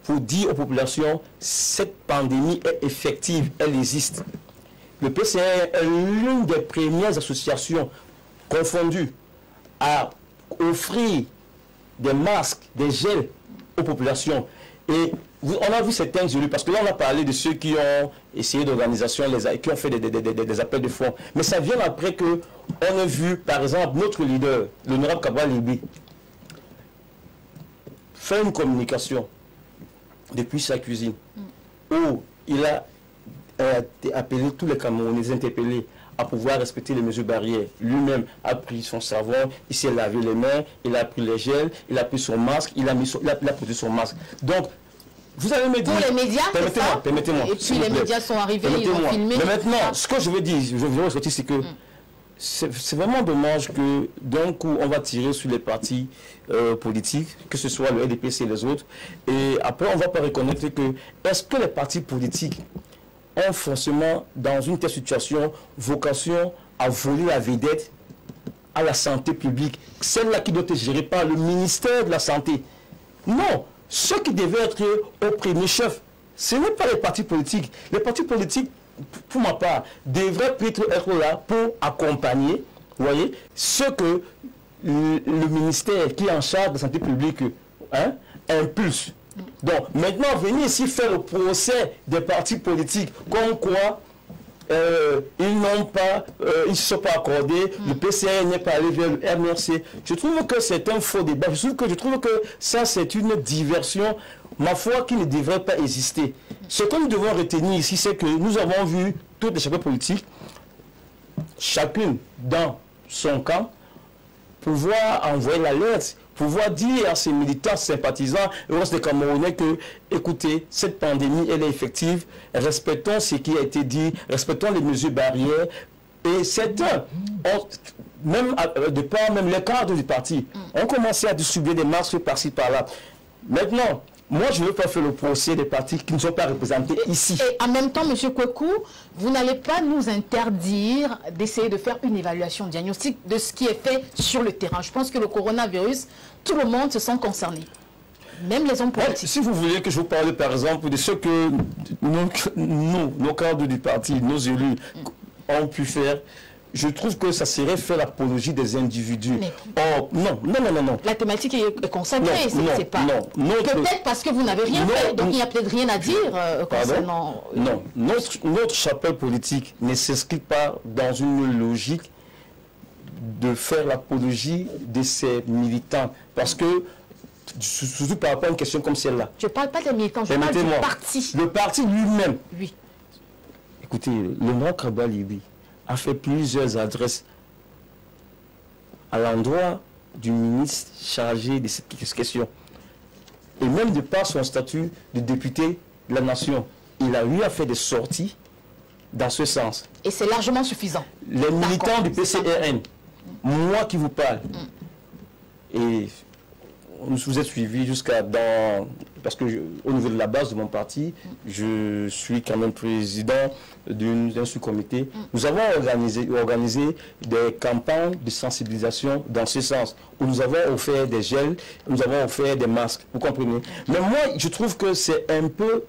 pour dire aux populations, cette pandémie est effective, elle existe. Le PCRN est l'une des premières associations confondues à offrir des masques, des gels aux populations. Et on a vu certains élus, parce que là on a parlé de ceux qui ont essayé d'organisation, qui ont fait des appels de fonds. Mais ça vient après que on a vu, par exemple, notre leader, l'honorable Kabwa Libé, faire une communication depuis sa cuisine, où il a appelé tous les Camerounais interpellés à pouvoir respecter les mesures barrières. Lui-même a pris son savon, il s'est lavé les mains, il a pris les gels, il a pris son masque, il a posé son masque. Donc, vous allez me dire... Pour les médias, permettez-moi. Et puis les médias sont arrivés, ils ont filmé. Mais maintenant, ce que je veux dire, c'est que c'est vraiment dommage que d'un coup, on va tirer sur les partis politiques, que ce soit le LDPC et les autres, et après, on ne va pas reconnaître que, est-ce que les partis politiques ont forcément, dans une telle situation, vocation à voler la vedette à la santé publique, celle-là qui doit être gérée par le ministère de la Santé? Non, ceux qui devaient être au premier chef, ce n'est pas les partis politiques. Les partis politiques, pour ma part, devraient peut-être être là pour accompagner, vous voyez, ce que le ministère qui est en charge de la santé publique impulse. Donc, maintenant, venir ici faire le procès des partis politiques, comme quoi ils ne se sont pas accordés, le PCN n'est pas allé vers le MRC. Je trouve que c'est un faux débat. Je trouve que ça, c'est une diversion, ma foi, qui ne devrait pas exister. Ce que nous devons retenir ici, c'est que nous avons vu toutes les chapelles politiques, chacune dans son camp, pouvoir envoyer l'alerte, pouvoir dire à ses militants, sympathisants, et aux Camerounais que, écoutez, cette pandémie, elle est effective, respectons ce qui a été dit, respectons les mesures barrières, et certains, même les cadres du parti, ont commencé à distribuer des masques par-ci, par-là. Maintenant, moi, je ne veux pas faire le procès des partis qui ne sont pas représentés ici. Et en même temps, M. Kweku, vous n'allez pas nous interdire d'essayer de faire une évaluation diagnostique de ce qui est fait sur le terrain. Je pense que le coronavirus, tout le monde se sent concerné. Même les hommes politiques. Si vous voulez que je vous parle, par exemple, de ce que nos cadres du parti, nos élus ont pu faire, je trouve que ça serait faire l'apologie des individus. Mais oh, non. La thématique est consacrée, c'est pas... Non. Peut-être parce que vous n'avez rien fait, donc il n'y a peut-être rien à dire concernant... Non, notre chapelle politique ne s'inscrit pas dans une logique de faire l'apologie de ces militants. Parce que, surtout par rapport à une question comme celle-là. Je ne parle pas des militants, je parle du parti. Le parti lui-même. Oui. Écoutez, le Nord Kabalibi a fait plusieurs adresses à l'endroit du ministre chargé de cette question. Et même de par son statut de député de la nation, il a eu à faire des sorties dans ce sens. Et c'est largement suffisant. Les militants du PCRN, moi qui vous parle, et vous êtes suivi jusqu'à dans... Parce que au niveau de la base de mon parti, je suis quand même président d'un sous-comité. Nous avons organisé des campagnes de sensibilisation dans ce sens, où nous avons offert des gels, nous avons offert des masques, vous comprenez. Mais moi, je trouve que c'est un peu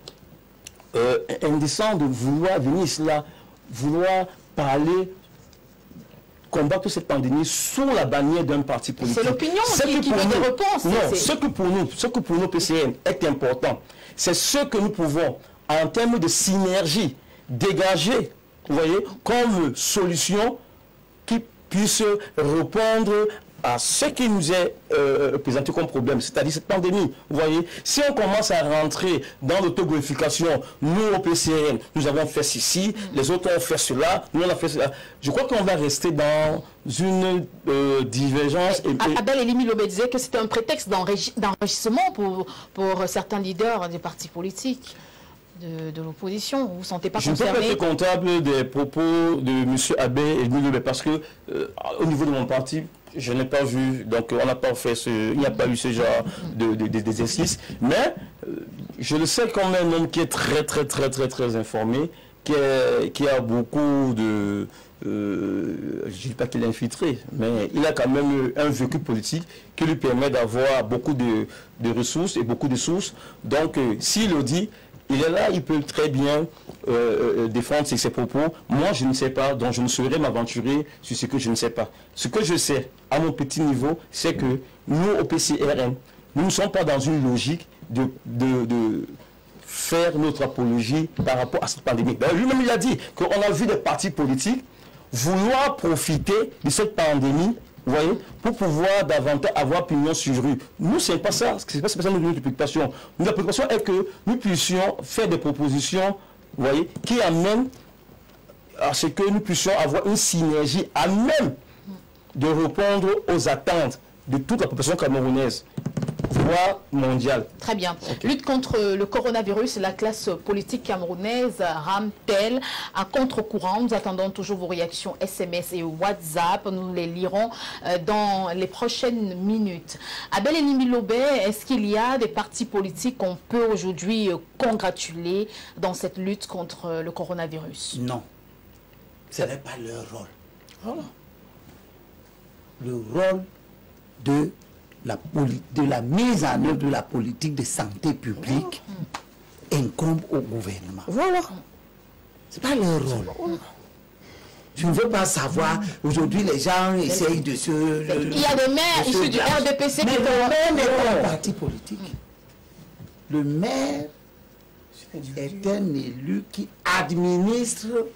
indécent de vouloir venir là, vouloir parler, combattre cette pandémie sous la bannière d'un parti politique. C'est l'opinion qui veut des réponses. Non, ce que pour nous PCN est important, c'est ce que nous pouvons, en termes de synergie, dégager, vous voyez, comme solution qui puisse répondre à ce qui nous est présenté comme problème, c'est-à-dire cette pandémie. Vous voyez, si on commence à rentrer dans l'autoglorification, nous au PCN, nous avons fait ceci, les autres ont fait cela, nous on a fait cela. Je crois qu'on va rester dans une divergence. Abel Elimi Lobé disait que c'était un prétexte d'enrichissement pour certains leaders des partis politiques de l'opposition. Vous ne vous sentez pas concerné? Je ne peux pas être comptable des propos de M. Abel Elimi Lobé parce que au niveau de mon parti, je n'ai pas vu, donc on n'a pas fait il n'y a pas eu ce genre d'exercice, mais je le sais quand même un homme qui est très informé, qui a beaucoup de, je ne dis pas qu'il est infiltré, mais il a quand même un vécu politique qui lui permet d'avoir beaucoup de ressources et beaucoup de sources, donc s'il le dit, il est là, il peut très bien défendre ses propos. Moi, je ne sais pas, donc je ne saurais m'aventurer sur ce que je ne sais pas. Ce que je sais, à mon petit niveau, c'est que nous, au PCRN, nous ne sommes pas dans une logique de faire notre apologie par rapport à cette pandémie. Lui-même, il a dit qu'on a vu des partis politiques vouloir profiter de cette pandémie, vous voyez, pour pouvoir davantage avoir pignon sur rue. Nous, ce n'est pas ça. Ce n'est pas ça notre préoccupation. Notre préoccupation est que nous puissions faire des propositions, vous voyez, qui amènent à ce que nous puissions avoir une synergie à même de répondre aux attentes de toute la population camerounaise, voire mondiale. Très bien. Okay. Lutte contre le coronavirus, la classe politique camerounaise rame-t-elle à contre-courant? Nous attendons toujours vos réactions SMS et WhatsApp. Nous les lirons dans les prochaines minutes. Abel Elimbi Lobé, est-ce qu'il y a des partis politiques qu'on peut aujourd'hui congratuler dans cette lutte contre le coronavirus? Non. Ce n'est pas leur rôle. Oh. Le rôle de la mise en œuvre de la politique de santé publique incombe au gouvernement. Voilà. Ce n'est pas leur rôle. Je ne veux pas savoir, aujourd'hui les gens essayent de se... Il y a des maires issus du RDPC qui... Mais le maire n'est pas un parti politique. Le maire est un élu qui administre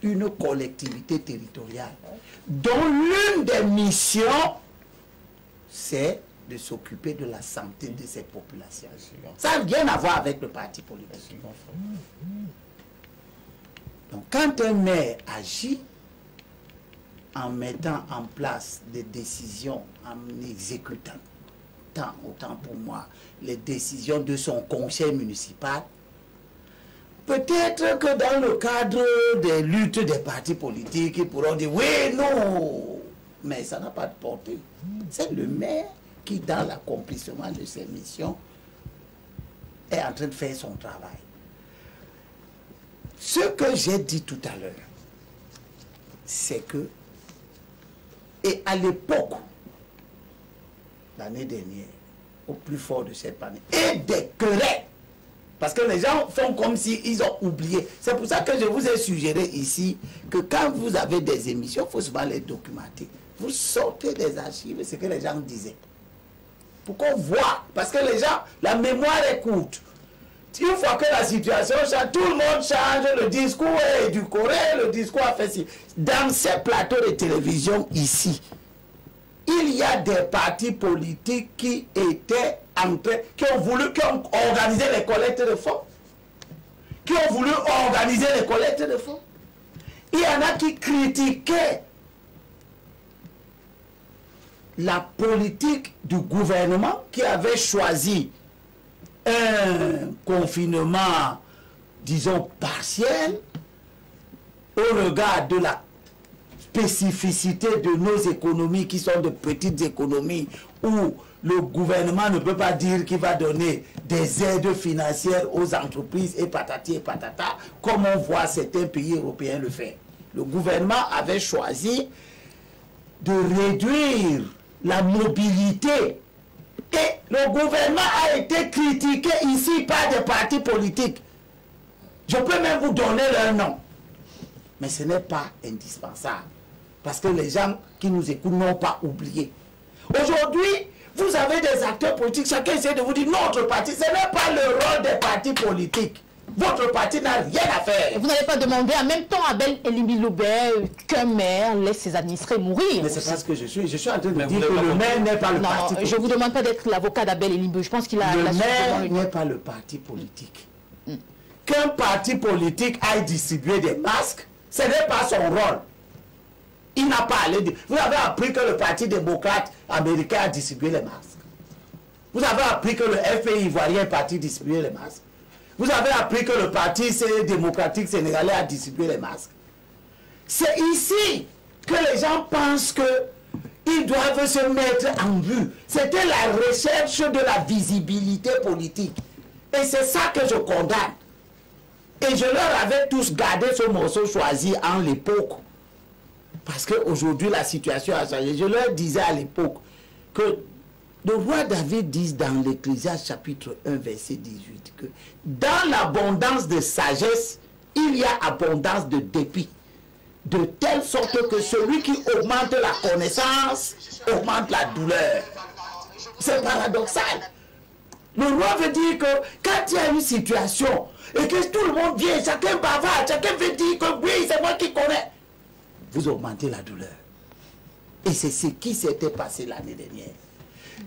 une collectivité territoriale dont l'une des missions c'est de s'occuper de la santé de ces populations. Ça n'a rien à voir avec le parti politique. Donc quand un maire agit en mettant en place des décisions, en exécutant, autant pour moi, les décisions de son conseil municipal, peut-être que dans le cadre des luttes des partis politiques, ils pourront dire oui, non, mais ça n'a pas de portée. C'est le maire qui, dans l'accomplissement de ses missions, est en train de faire son travail. Ce que j'ai dit tout à l'heure, c'est que, et à l'époque, l'année dernière, au plus fort de cette année, et des querelles, parce que les gens font comme s'ils ont oublié. C'est pour ça que je vous ai suggéré ici que quand vous avez des émissions, il faut souvent les documenter. Vous sortez des archives ce que les gens disaient. Pour qu'on voit. Parce que les gens, la mémoire est courte. Une fois que la situation change, tout le monde change, le discours est édulcoré, le discours a fait ci. Dans ces plateaux de télévision ici, il y a des partis politiques qui étaient en train, qui ont organisé les collectes de fonds. Qui ont voulu organiser les collectes de fonds. Il y en a qui critiquaient la politique du gouvernement qui avait choisi un confinement, disons, partiel au regard de la spécificité de nos économies qui sont de petites économies où le gouvernement ne peut pas dire qu'il va donner des aides financières aux entreprises et patati et patata comme on voit certains pays européens le faire. Le gouvernement avait choisi de réduire la mobilité et le gouvernement a été critiqué ici par des partis politiques. Je peux même vous donner leur nom. Mais ce n'est pas indispensable. Parce que les gens qui nous écoutent n'ont pas oublié. Aujourd'hui, vous avez des acteurs politiques, chacun essaie de vous dire notre parti, ce n'est pas le rôle des partis politiques. Votre parti n'a rien à faire. Vous n'allez pas demander en même temps à Abel Elimbi Lobé qu'un maire laisse ses administrés mourir. Mais c'est parce que je suis en train de dire que le maire n'est pas le parti politique. Je ne vous demande pas d'être l'avocat d'Abel Elimbi. Je pense qu'il a... Le maire n'est pas le parti politique. Qu'un parti politique aille distribuer des masques, ce n'est pas son rôle. Il n'a pas allé dire. Vous avez appris que le Parti démocrate américain a distribué les masques. Vous avez appris que le FPI ivoirien est parti distribuer les masques. Vous avez appris que le Parti démocratique sénégalais a distribué les masques. C'est ici que les gens pensent qu'ils doivent se mettre en vue. C'était la recherche de la visibilité politique. Et c'est ça que je condamne. Et je leur avais tous gardé ce morceau choisi en l'époque. Parce qu'aujourd'hui, la situation a changé. Je leur disais à l'époque que le roi David dit dans l'Ecclésiaste chapitre 1, verset 18, que dans l'abondance de sagesse, il y a abondance de dépit. De telle sorte que celui qui augmente la connaissance augmente la douleur. C'est paradoxal. Le roi veut dire que quand il y a une situation et que tout le monde vient, chacun bavarde, chacun veut dire que oui, c'est moi qui connais, vous augmentez la douleur. Et c'est ce qui s'était passé l'année dernière.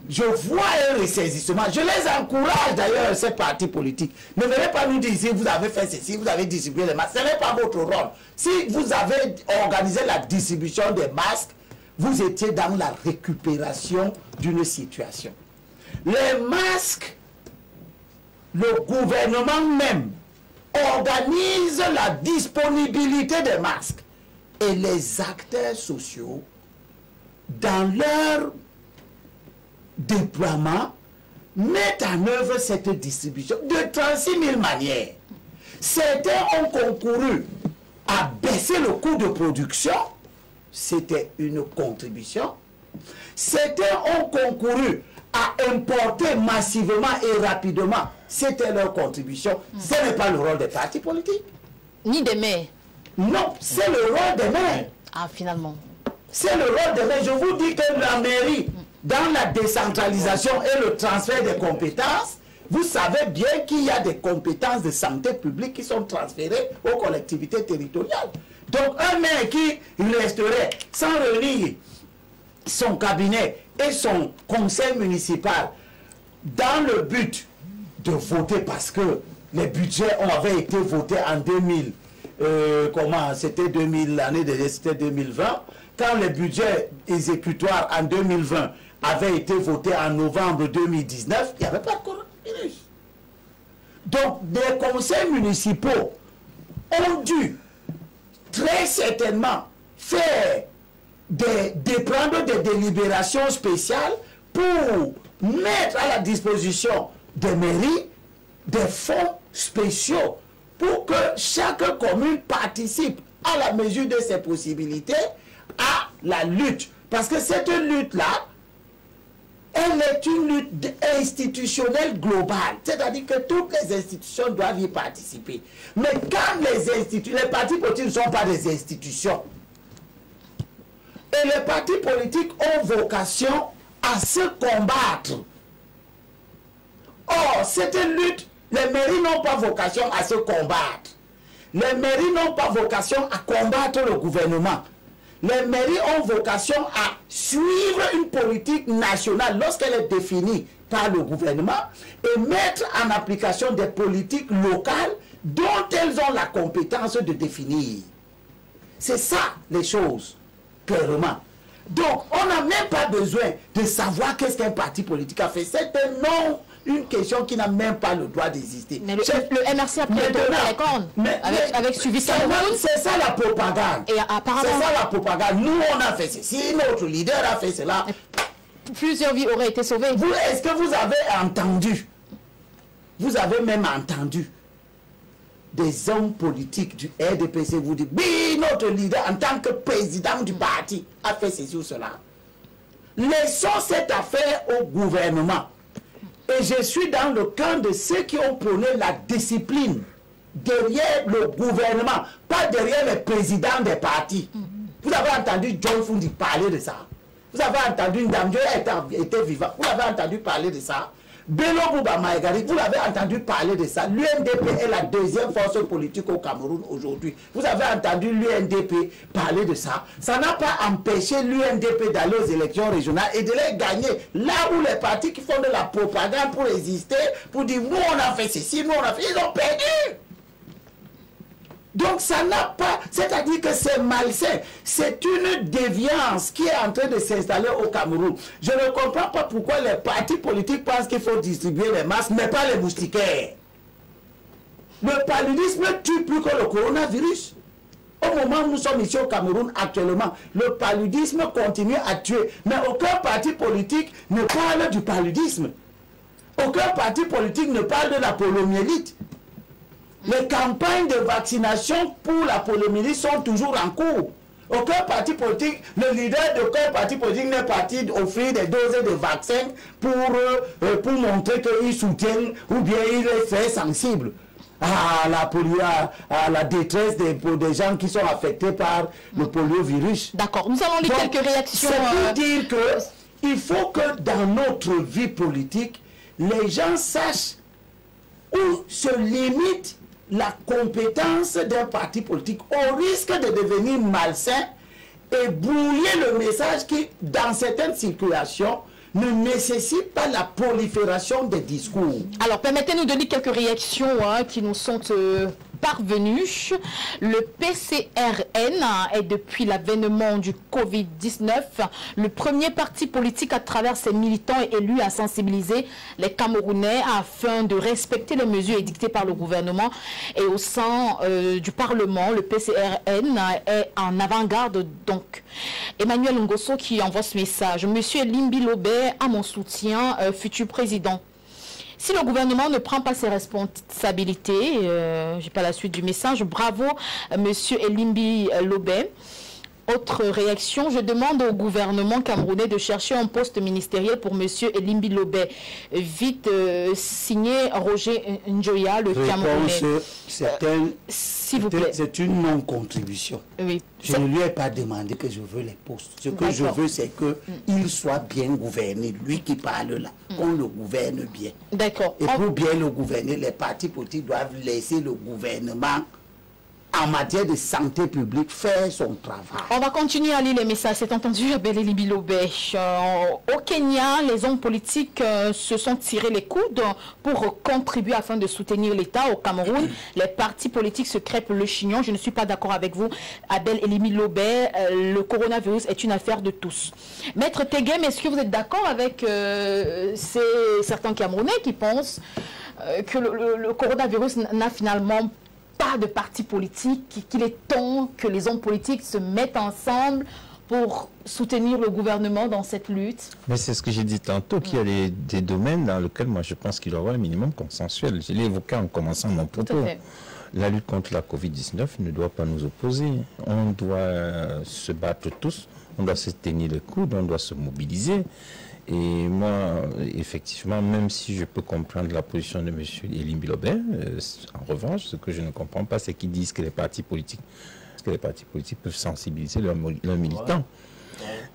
je vois un ressaisissement. Je les encourage d'ailleurs, ces partis politiques. Ne venez pas nous dire ici, vous avez fait ceci, vous avez distribué les masques. Ce n'est pas votre rôle. Si vous avez organisé la distribution des masques, vous étiez dans la récupération d'une situation. Les masques, le gouvernement même organise la disponibilité des masques. Et les acteurs sociaux, dans leur déploiement, mettent en œuvre cette distribution de 36 000 manières. Certains ont concouru à baisser le coût de production, c'était une contribution. Certains ont concouru à importer massivement et rapidement, c'était leur contribution. Ce n'est pas le rôle des partis politiques. Ni des maires. Non, c'est le rôle des maires. Ah, finalement. C'est le rôle des maires. Je vous dis que la mairie, dans la décentralisation et le transfert des compétences, vous savez bien qu'il y a des compétences de santé publique qui sont transférées aux collectivités territoriales. Donc un maire qui resterait sans réunir son cabinet et son conseil municipal dans le but de voter, parce que les budgets avaient été votés en 2000, c'était 2000, l'année dernière c'était 2020, quand les budgets exécutoires en 2020 avaient été votés en novembre 2019, il n'y avait pas de coronavirus. Donc des conseils municipaux ont dû très certainement prendre des délibérations spéciales pour mettre à la disposition des mairies des fonds spéciaux pour que chaque commune participe à la mesure de ses possibilités à la lutte. Parce que cette lutte-là, elle est une lutte institutionnelle globale. C'est-à-dire que toutes les institutions doivent y participer. Mais quand les partis politiques ne sont pas des institutions, et les partis politiques ont vocation à se combattre. Or, cette lutte, les mairies n'ont pas vocation à se combattre. Les mairies n'ont pas vocation à combattre le gouvernement. Les mairies ont vocation à suivre une politique nationale lorsqu'elle est définie par le gouvernement et mettre en application des politiques locales dont elles ont la compétence de définir. C'est ça les choses, clairement. Donc, on n'a même pas besoin de savoir qu'est-ce qu'un parti politique a fait. C'est une question qui n'a même pas le droit d'exister. Mais le MRC a pris les cornes avec suivi ça. C'est ça la propagande. Et apparemment, c'est ça la propagande. Nous, on a fait ceci, notre leader a fait cela. Plusieurs vies auraient été sauvées. Est-ce que vous avez entendu, vous avez même entendu des hommes politiques du RDPC vous dire, oui, notre leader en tant que président du parti a fait ceci ou cela. Laissons cette affaire au gouvernement. Et je suis dans le camp de ceux qui ont prôné la discipline derrière le gouvernement, pas derrière les présidents des partis. Vous avez entendu John Fundi parler de ça. Vous avez entendu Ndamjo était vivant. Vous avez entendu parler de ça. Bello Bouba Maïgari, vous l'avez entendu parler de ça. L'UNDP est la deuxième force politique au Cameroun aujourd'hui. Vous avez entendu l'UNDP parler de ça. Ça n'a pas empêché l'UNDP d'aller aux élections régionales et de les gagner. Là où les partis qui font de la propagande pour exister, pour dire nous on a fait ceci, nous on a fait, ils ont perdu. Donc ça n'a pas, c'est-à-dire que c'est malsain. C'est une déviance qui est en train de s'installer au Cameroun. Je ne comprends pas pourquoi les partis politiques pensent qu'il faut distribuer les masques, mais pas les moustiquaires. Le paludisme tue plus que le coronavirus. Au moment où nous sommes ici au Cameroun actuellement, le paludisme continue à tuer. Mais aucun parti politique ne parle du paludisme. Aucun parti politique ne parle de la poliomyélite. Les campagnes de vaccination pour la poliomyélite sont toujours en cours. Aucun parti politique, le leader d'aucun parti politique n'est parti offrir des doses de vaccins pour montrer qu'il soutient ou bien il est très sensible à la détresse des gens qui sont affectés par le poliovirus. D'accord, nous allons lire quelques réactions. C'est pour dire qu'il faut que dans notre vie politique, les gens sachent où se limite la compétence d'un parti politique au risque de devenir malsain et brouiller le message qui, dans certaines circulations, ne nécessite pas la prolifération des discours. Alors, permettez-nous de lire quelques réactions qui nous sont parvenues. Le PCRN est depuis l'avènement du Covid-19 le premier parti politique à travers ses militants et élus à sensibiliser les Camerounais afin de respecter les mesures édictées par le gouvernement. Et au sein du Parlement, le PCRN est en avant-garde. Donc, Emmanuel Ngosso qui envoie ce message. Monsieur Elimbi Lobé a mon soutien, futur président. Si le gouvernement ne prend pas ses responsabilités, je n'ai pas la suite du message, bravo monsieur Elimbi Lobé. Autre réaction, je demande au gouvernement camerounais de chercher un poste ministériel pour monsieur Elimbi Lobé. Vite signé Roger Njoya, le Camerounais. S'il vous plaît. C'est une non-contribution. Oui. Je ne lui ai pas demandé que je veux les postes. Ce que je veux, c'est qu'il soit bien gouverné. Lui qui parle là, qu'on le gouverne bien. D'accord. Et pour bien le gouverner, les partis politiques doivent laisser le gouvernement en matière de santé publique faire son travail. On va continuer à lire les messages. C'est entendu, Abel Elimbi Lobé. Au Kenya, les hommes politiques se sont tirés les coudes pour contribuer afin de soutenir l'État. Au Cameroun, les partis politiques se crêpent le chignon. Je ne suis pas d'accord avec vous, Abel Elimbi Lobé. Le coronavirus est une affaire de tous. Maître Tegem, est-ce que vous êtes d'accord avec certains Camerounais qui pensent que le coronavirus n'a finalement pas de parti politique, qu'il est temps que les hommes politiques se mettent ensemble pour soutenir le gouvernement dans cette lutte? Mais c'est ce que j'ai dit tantôt, qu'il y a des domaines dans lesquels moi je pense qu'il doit y avoir un minimum consensuel. Je l'ai évoqué en commençant mon propos. La lutte contre la Covid-19 ne doit pas nous opposer. On doit se battre tous, on doit se tenir le coude, on doit se mobiliser. Et moi, effectivement, même si je peux comprendre la position de M. Elimbi Lobé, en revanche, ce que je ne comprends pas, c'est qu'ils disent que les partis politiques peuvent sensibiliser leurs militants.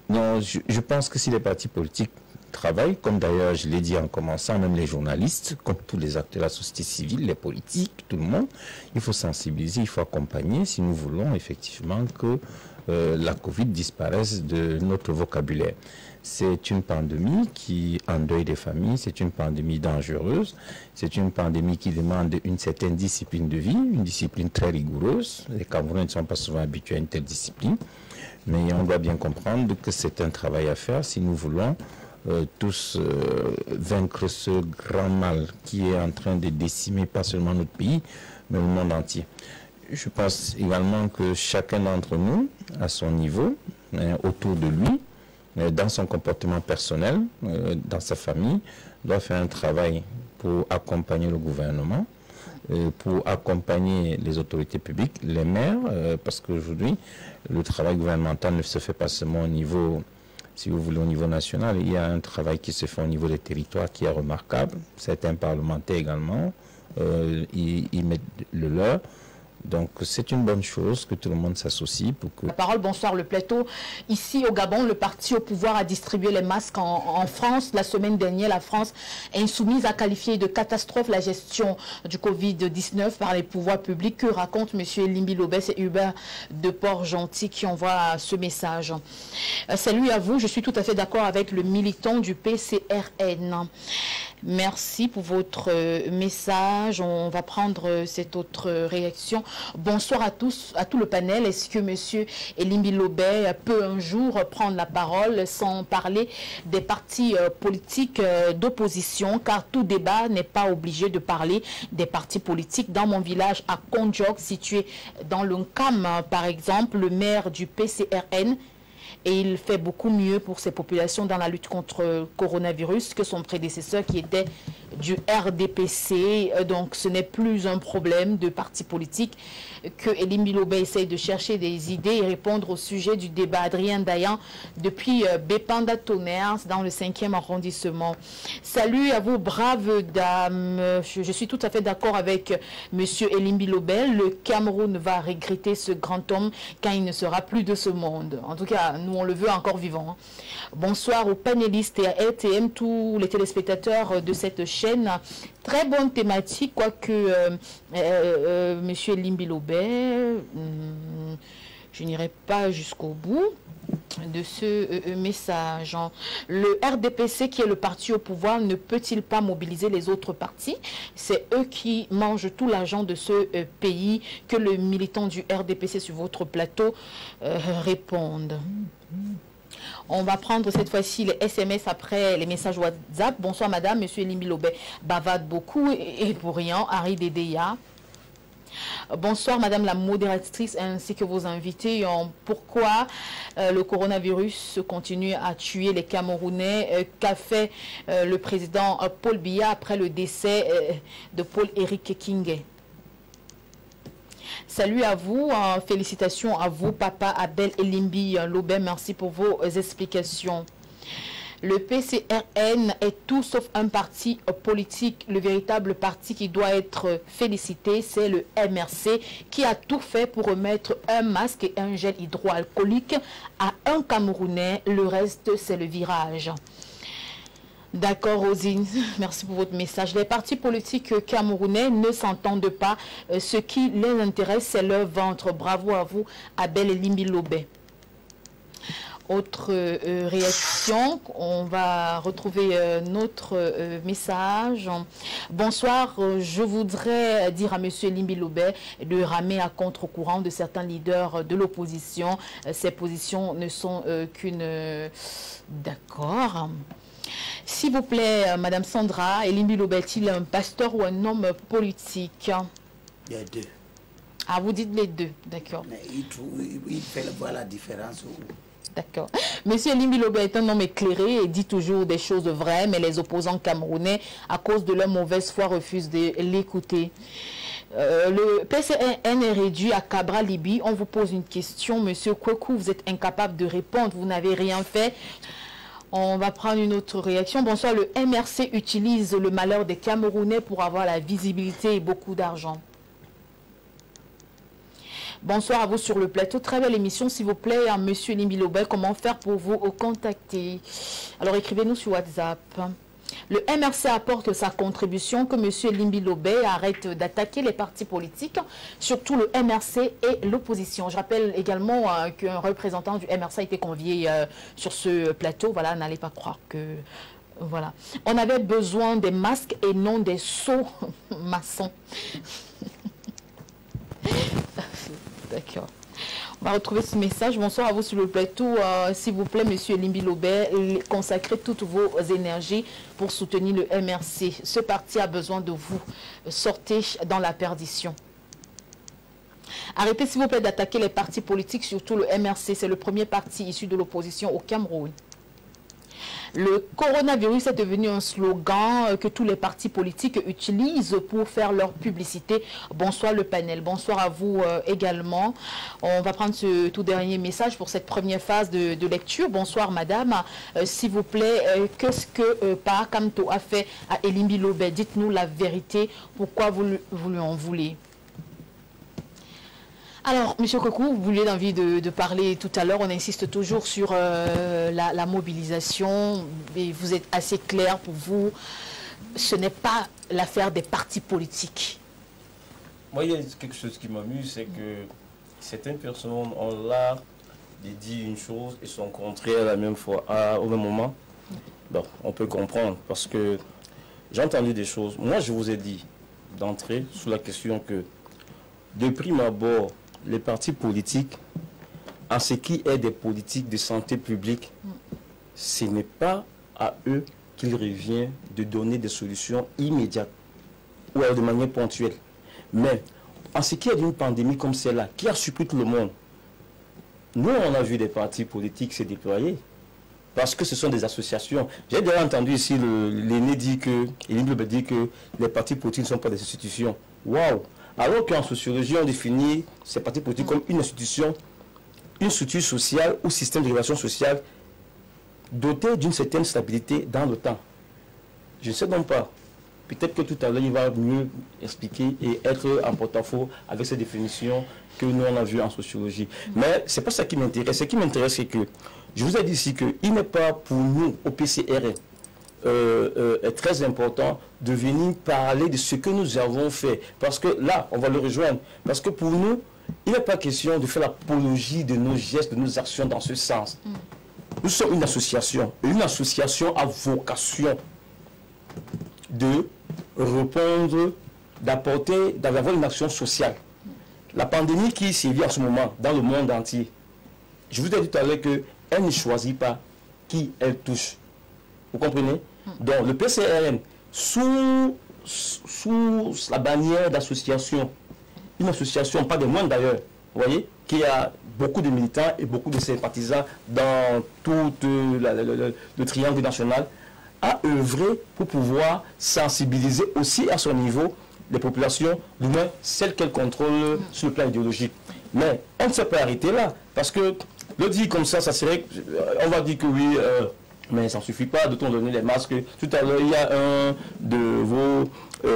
Non, je pense que si les partis politiques travaillent, comme d'ailleurs je l'ai dit en commençant, même les journalistes, comme tous les acteurs de la société civile, les politiques, tout le monde, il faut sensibiliser, il faut accompagner si nous voulons effectivement que la Covid disparaisse de notre vocabulaire. C'est une pandémie qui endeuille des familles, c'est une pandémie dangereuse, c'est une pandémie qui demande une certaine discipline de vie, une discipline très rigoureuse. Les Camerounais ne sont pas souvent habitués à une telle discipline, mais on doit bien comprendre que c'est un travail à faire si nous voulons tous vaincre ce grand mal qui est en train de décimer pas seulement notre pays, mais le monde entier. Je pense également que chacun d'entre nous, à son niveau, autour de lui, dans son comportement personnel, dans sa famille, doit faire un travail pour accompagner le gouvernement, pour accompagner les autorités publiques, les maires, parce qu'aujourd'hui, le travail gouvernemental ne se fait pas seulement au niveau, si vous voulez, au niveau national. Il y a un travail qui se fait au niveau des territoires qui est remarquable. Certains parlementaires également, ils mettent le leur. Donc c'est une bonne chose que tout le monde s'associe pour que... La parole, bonsoir le plateau. Ici au Gabon, le parti au pouvoir a distribué les masques en France. La semaine dernière, la France insoumise a qualifié de catastrophe la gestion du Covid-19 par les pouvoirs publics. Que raconte M. Elimbi Lobé? C'est Hubert de Port-Gentil qui envoie ce message. Salut à vous, je suis tout à fait d'accord avec le militant du PCRN. Merci pour votre message. On va prendre cette autre réaction. Bonsoir à tous, à tout le panel. Est-ce que M. Elimbi Lobé peut un jour prendre la parole sans parler des partis politiques d'opposition, car tout débat n'est pas obligé de parler des partis politiques. Dans mon village à Kondjok, situé dans le Nkam, par exemple, le maire du PCRN, et il fait beaucoup mieux pour ces populations dans la lutte contre le coronavirus que son prédécesseur qui était du RDPC. Donc ce n'est plus un problème de parti politique que Elimbi Lobé essaye de chercher des idées et répondre au sujet du débat. Adrien Dayan depuis Bépanda Tonnerre dans le 5e arrondissement. Salut à vous braves dames. Je suis tout à fait d'accord avec M. Elimbi Lobé. Le Cameroun va regretter ce grand homme quand il ne sera plus de ce monde. En tout cas, nous on le veut encore vivant. Bonsoir aux panélistes et à RTM, tous les téléspectateurs de cette chaîne. Très bonne thématique, quoique M. Elimbi Lobé, je n'irai pas jusqu'au bout. de ce message. Le RDPC, qui est le parti au pouvoir, ne peut-il pas mobiliser les autres partis? C'est eux qui mangent tout l'argent de ce pays, que le militant du RDPC sur votre plateau réponde. On va prendre cette fois-ci les SMS après les messages WhatsApp. Bonsoir madame, monsieur Elimbi Lobé bavade beaucoup et pour rien. Harry Dedeya. Bonsoir Madame la modératrice ainsi que vos invités. Pourquoi le coronavirus continue à tuer les Camerounais? Qu'a fait le président Paul Biya après le décès de Paul-Éric Kingé? Salut à vous, félicitations à vous Papa Abel Elimbi Lobé, merci pour vos explications. Le PCRN est tout sauf un parti politique. Le véritable parti qui doit être félicité, c'est le MRC qui a tout fait pour remettre un masque et un gel hydroalcoolique à un Camerounais. Le reste, c'est le virage. D'accord, Rosine. Merci pour votre message. Les partis politiques camerounais ne s'entendent pas. Ce qui les intéresse, c'est leur ventre. Bravo à vous, Abel Elimbi Lobé. Autre réaction, on va retrouver notre message. Bonsoir, je voudrais dire à M. Elimbi Lobé de ramer à contre-courant de certains leaders de l'opposition. Ces positions ne sont qu'une... D'accord. S'il vous plaît, Madame Sandra, Elimbi Lobé est-il un pasteur ou un homme politique? Il y a deux. Ah, vous dites les deux, d'accord. Mais il fait voir la différence. D'accord. Monsieur Elimbi Lobé est un homme éclairé et dit toujours des choses vraies, mais les opposants camerounais, à cause de leur mauvaise foi, refusent de l'écouter. Le PCRN est réduit à Cabra Libye. On vous pose une question, Monsieur Kweku, vous êtes incapable de répondre, vous n'avez rien fait. On va prendre une autre réaction. Bonsoir, le MRC utilise le malheur des Camerounais pour avoir la visibilité et beaucoup d'argent. Bonsoir à vous sur le plateau. Très belle émission, s'il vous plaît. À Monsieur Elimbi Lobé, comment faire pour vous contacter? Alors, écrivez-nous sur WhatsApp. Le MRC apporte sa contribution, que Monsieur Elimbi Lobé arrête d'attaquer les partis politiques, surtout le MRC et l'opposition. Je rappelle également qu'un représentant du MRC a été convié sur ce plateau. Voilà, n'allez pas croire que... Voilà. On avait besoin des masques et non des seaux maçons. D'accord. On va retrouver ce message. Bonsoir à vous sur le plateau. S'il vous plaît, Monsieur Elimbi Lobé, consacrez toutes vos énergies pour soutenir le MRC. Ce parti a besoin de vous. Sortez dans la perdition. Arrêtez, s'il vous plaît, d'attaquer les partis politiques, surtout le MRC. C'est le premier parti issu de l'opposition au Cameroun. Le coronavirus est devenu un slogan que tous les partis politiques utilisent pour faire leur publicité. Bonsoir le panel, bonsoir à vous également. On va prendre ce tout dernier message pour cette première phase de lecture. Bonsoir madame, s'il vous plaît, qu'est-ce que Pa Kamto a fait à Elimbi Lobé? Dites-nous la vérité, pourquoi vous lui en voulez? Alors, M. Kweku, vous vouliez envie de parler tout à l'heure, on insiste toujours sur la mobilisation, et vous êtes assez clair pour vous, ce n'est pas l'affaire des partis politiques. Moi, il y a quelque chose qui m'amuse, c'est que certaines personnes ont l'art de dire une chose et son contraire à la même fois, au même moment. Bon, on peut comprendre, parce que j'ai entendu des choses. Moi, je vous ai dit d'entrer sous la question que, de prime abord, les partis politiques, en ce qui est des politiques de santé publique, ce n'est pas à eux qu'il revient de donner des solutions immédiates ou de manière ponctuelle. Mais en ce qui est d'une pandémie comme celle-là, qui a surpris tout le monde, nous, on a vu des partis politiques se déployer parce que ce sont des associations. J'ai déjà entendu ici l'aîné dire que, dit que les partis politiques ne sont pas des institutions. Waouh! Alors qu'en sociologie, on définit ces partis politiques comme une institution, une structure sociale ou système de relations sociales doté d'une certaine stabilité dans le temps. Je ne sais donc pas. Peut-être que tout à l'heure, il va mieux expliquer et être en porte-à-faux avec ces définitions que nous, on a vues en sociologie. Mais ce n'est pas ça qui m'intéresse. Ce qui m'intéresse, c'est que je vous ai dit ici qu'il n'est pas pour nous, au PCRN, très important de venir parler de ce que nous avons fait. Parce que là, on va le rejoindre. Parce que pour nous, il n'est pas question de faire l'apologie de nos gestes, de nos actions dans ce sens. Nous sommes une association. Et une association a vocation de répondre, d'apporter, d'avoir une action sociale. La pandémie qui sévit en ce moment dans le monde entier, je vous ai dit tout à l'heure qu'elle ne choisit pas qui elle touche. Vous comprenez? Donc le PCRN, sous la bannière d'association, une association, pas des moindres d'ailleurs, vous voyez, qui a beaucoup de militants et beaucoup de sympathisants dans tout le triangle national, a œuvré pour pouvoir sensibiliser aussi à son niveau les populations, du moins celles qu'elle contrôle sur le plan idéologique. Mais on ne s'est pas arrêté là, parce que le dire comme ça serait, on va dire que oui, mais ça ne suffit pas de donner les masques. Tout à l'heure, il y a un de vos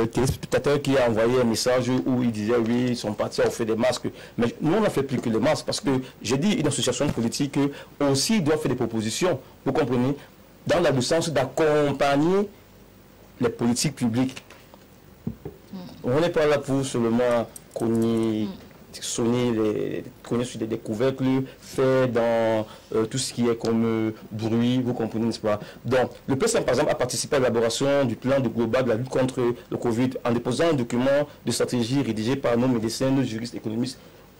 téléspectateurs qui a envoyé un message où il disait oui, ils sont partis, on fait des masques. Mais nous, on n'a fait plus que les masques, parce que j'ai dit une association politique aussi doit faire des propositions, vous comprenez, dans le sens d'accompagner les politiques On n'est pas là pour seulement cogner sur des découvertes faites dans tout ce qui est comme bruit, vous comprenez, n'est-ce pas? Donc, le PCM, par exemple, a participé à l'élaboration du plan de global de la lutte contre le Covid en déposant un document de stratégie rédigé par nos médecins, nos juristes, économistes.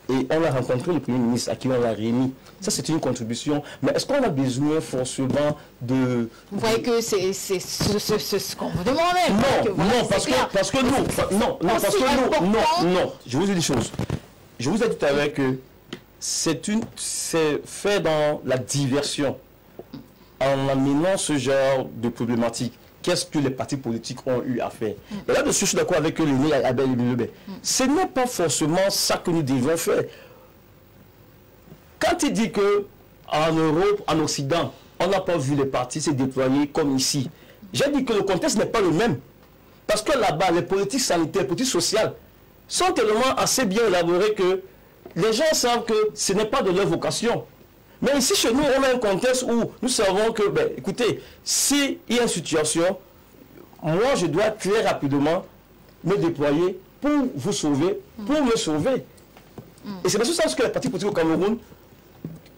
Et on a rencontré le Premier ministre à qui on l'a remis. Ça, c'est une contribution. Mais est-ce qu'on a besoin forcément de... Vous voyez que c'est ce qu'on vous demandait. Non, parce que je vous dis des choses. Je vous ai dit tout à l'heure que c'est fait dans la diversion. En amenant ce genre de problématique, qu'est-ce que les partis politiques ont eu à faire? Et là-dessus, je suis d'accord avec Léné Abel Lebé. Ce n'est pas forcément ça que nous devons faire. Quand il dit qu'en Europe, en Occident, on n'a pas vu les partis se déployer comme ici, j'ai dit que le contexte n'est pas le même. Parce que là-bas, les politiques sanitaires, les politiques sociales sont tellement assez bien élaborées que les gens savent que ce n'est pas de leur vocation. Mais ici, chez nous, on a un contexte où nous savons que, écoutez, s'il y a une situation, moi, je dois très rapidement me déployer pour vous sauver, pour me sauver. Et c'est dans ce sens que les partis politiques au Cameroun,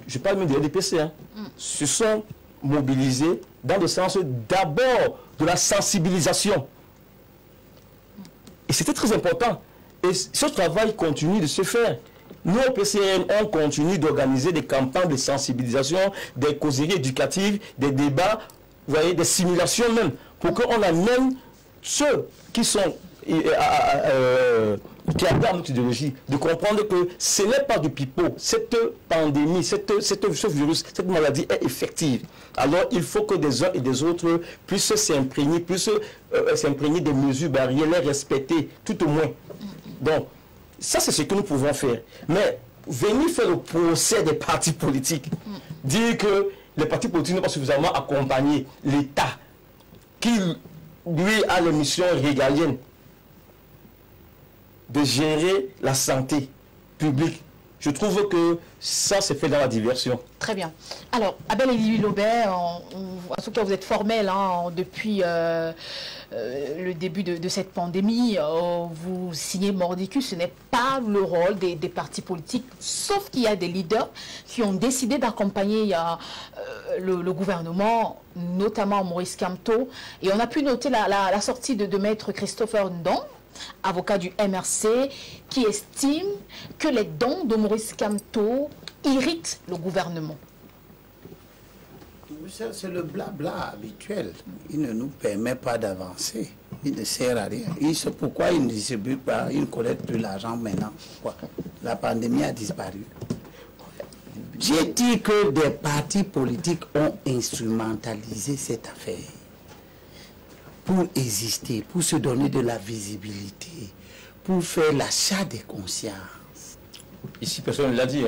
je parle même des DPC, se sont mobilisés dans le sens d'abord de la sensibilisation. Et c'était très important. Et ce travail continue de se faire. Nous, au PCN, on continue d'organiser des campagnes de sensibilisation, des causeries éducatives, des débats, vous voyez, des simulations même, pour qu'on amène ceux qui sont qui adhèrent à notre idéologie, de comprendre que ce n'est pas du pipeau. Cette pandémie, ce virus, cette maladie est effective. Alors, il faut que des uns et des autres puissent s'imprégner, des mesures barrières, les respecter, tout au moins. Donc, ça, c'est ce que nous pouvons faire. Mais venir faire le procès des partis politiques, dire que les partis politiques n'ont pas suffisamment accompagné l'État, qui, lui, a les missions régaliennes de gérer la santé publique. Je trouve que ça, c'est fait dans la diversion. Très bien. Alors, Abel Lebé, en tout cas, vous êtes formel depuis le début de cette pandémie. Vous signez mordicus, ce n'est pas le rôle des partis politiques, sauf qu'il y a des leaders qui ont décidé d'accompagner le gouvernement, notamment Maurice Kamto. Et on a pu noter la sortie de maître Christopher Ndong, avocat du MRC, qui estime que les dons de Maurice Kamto irritent le gouvernement. C'est le blabla habituel. Il ne nous permet pas d'avancer. Il ne sert à rien. C'est pourquoi il ne distribue pas, il ne collecte plus l'argent maintenant. La pandémie a disparu. J'ai dit que des partis politiques ont instrumentalisé cette affaire pour exister, pour se donner de la visibilité, pour faire l'achat des consciences. Ici, personne ne l'a dit.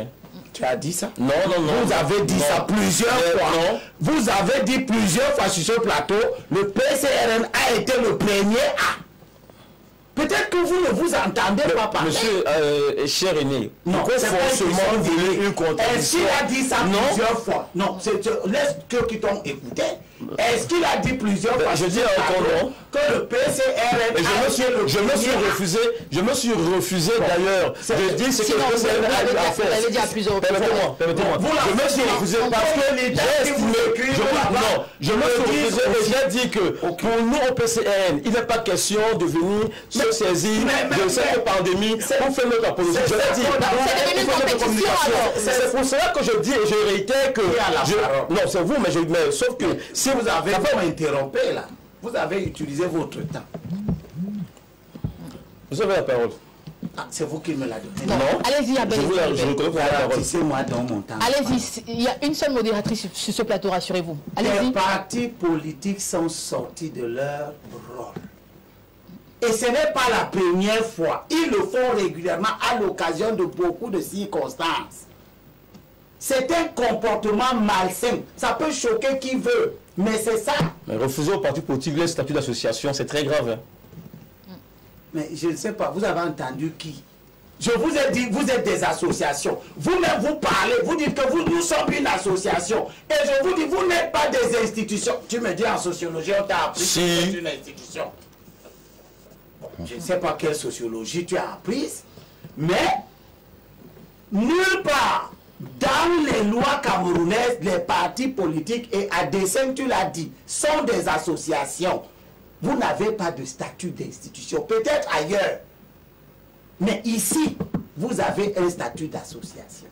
Tu as dit ça? Non. Vous avez dit ça plusieurs fois. Non. Vous avez dit plusieurs fois sur ce plateau, le PCRN a été le premier à... Peut-être que vous ne vous entendez pas parler. Monsieur, cher aîné, non, c'est forcément donner une contradiction. Est-ce qu'il a dit ça plusieurs fois? Non, laisse ceux qui t'ont écouté. Est-ce qu'il a dit plusieurs fois je dis encore non. Que le PCRN Et je me suis refusé d'ailleurs. Je dis ce que le PCRN a fait. Vous l'avez dit à plusieurs reprises. Permettez-moi. Je me suis refusé parce que j'ai estimé. Je me suis refusé et j'ai dit que pour nous au PCRN, il n'est pas question de venir se saisir de cette pandémie pour faire notre apologie. Je l'ai dit. C'est devenu une compétition alors. C'est pour cela que je dis et je réitère que. Non, c'est vous, mais sauf que si vous avez interrompu là, vous avez utilisé votre temps. Vous avez la parole. Ah, c'est vous qui me l'avez donné. Non. Allez-y, Abel. Je reconnais la parole. Ratissez-moi dans mon temps. Allez-y, il y a une seule modératrice sur ce plateau, rassurez-vous. Allez-y. Les partis politiques sont sortis de leur rôle. Et ce n'est pas la première fois. Ils le font régulièrement à l'occasion de beaucoup de circonstances. C'est un comportement malsain. Ça peut choquer qui veut, mais c'est ça. Mais refuser au parti politique le statut d'association, c'est très grave. Hein. Mais je ne sais pas, vous avez entendu qui? Je vous ai dit, vous êtes des associations. Vous-même, vous parlez, vous dites que nous sommes une association. Et je vous dis, vous n'êtes pas des institutions. Tu me dis en sociologie, on t'a appris que c'est une institution. Bon, je ne sais pas quelle sociologie tu as apprise, mais nulle part dans les lois camerounaises, les partis politiques, et à dessein, tu l'as dit, sont des associations. Vous n'avez pas de statut d'institution, peut-être ailleurs. Mais ici, vous avez un statut d'association.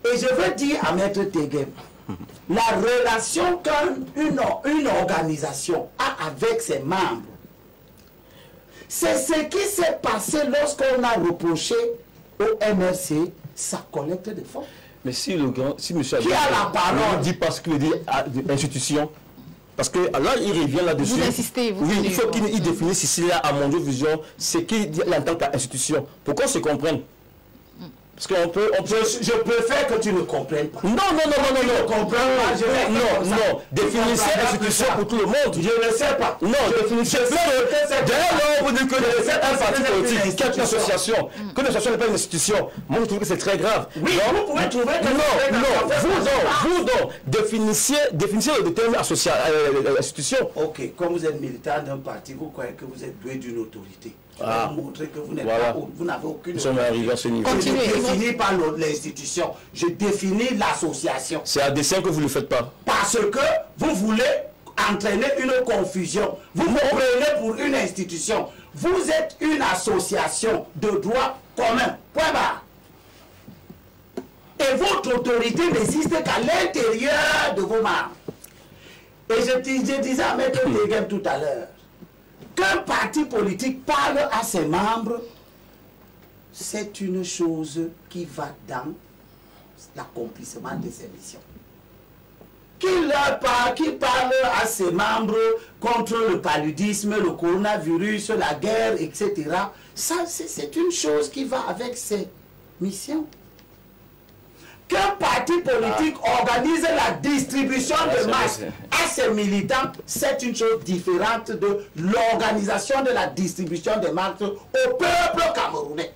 Et je veux dire à Maître Tegem, la relation qu'une organisation a avec ses membres, c'est ce qui s'est passé lorsqu'on a reproché au MRC sa collecte de fonds. Mais si M. Qui a la parole ne dit pas ce qu'il dit à institution, parce que là, il revient là-dessus. Vous insistez, vous. Oui, il faut qu'il définisse ici, là, à mon Dieu Vision, ce qu'il dit en tant qu'institution. Pour qu'on se comprenne. Parce qu'on peut... Je préfère que tu ne comprennes pas. Non. Non. Définissez l'institution pour tout le monde. Je ne sais pas. Non, définissez. D'ailleurs, vous dites que c'est un parti politique, qu'une association. Qu'une association n'est pas une institution. Moi, je trouve que c'est très grave. Oui, vous pouvez trouver que vous définissez le terme institution. Ok, comme vous êtes militant d'un parti, vous croyez que vous êtes doué d'une autorité. Vous montrer que vous n'avez aucune. Nous sommes arrivés à ce niveau. Je ne définis pas l'institution, je définis l'association. C'est à dessein que vous ne le faites pas. Parce que vous voulez entraîner une confusion. Vous vous prenez pour une institution. Vous êtes une association de droit commun. Point barre. Et votre autorité n'existe qu'à l'intérieur de vos membres. Et je disais à Maître Tegem tout à l'heure, qu'un parti politique parle à ses membres, c'est une chose qui va dans l'accomplissement de ses missions. Qu'il parle à ses membres contre le paludisme, le coronavirus, la guerre, etc. Ça, c'est une chose qui va avec ses missions. Qu'un parti politique organise la distribution de masques à ses militants, c'est une chose différente de l'organisation de la distribution des masques au peuple camerounais.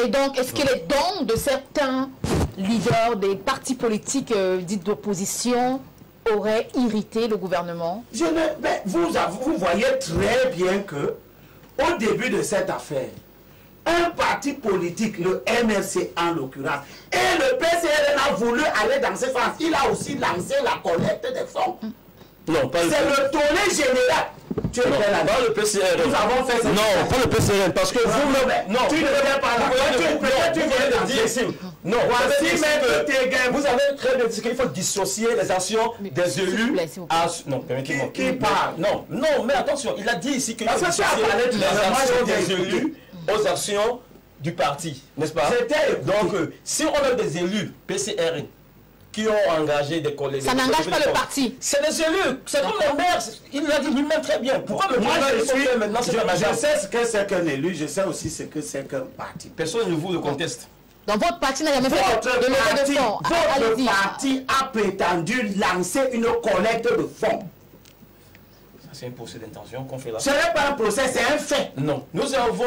Et donc, est-ce que les dons de certains leaders des partis politiques dits d'opposition auraient irrité le gouvernement? Vous voyez très bien que au début de cette affaire, un parti politique, le MRC en l'occurrence, et le PCRN a voulu aller dans ce sens. Il a aussi lancé la collecte des fonds. Non, pas c'est le tollé général. Tu non, pas le PCRN. Nous avons fait ça. Non, pas le PCRN, parce que vous-même... Non, tu ne viens pas là. Tu viens de dire ici. Non, voici même Tegem. Vous avez très bien dit qu'il faut dissocier les actions des élus. Non, permettez-moi. Qui parle? Non, mais attention, il a dit ici qu'il faut dissocier les actions des élus aux actions du parti, n'est-ce pas? Donc, si on a des élus PCRN qui ont engagé des collègues... Ça n'engage pas le parti. C'est des élus, c'est comme le maire, il l'a dit lui-même très bien. Pourquoi le je sais ce que c'est qu'un élu, je sais aussi ce que c'est qu'un parti. Personne ne vous le conteste. Donc votre parti n'a jamais fait de levée de fonds. Votre parti a prétendu lancer une collecte de fonds. C'est un procès d'intention qu'on fait là. Ce n'est pas un procès, c'est un fait. Non. Nous avons...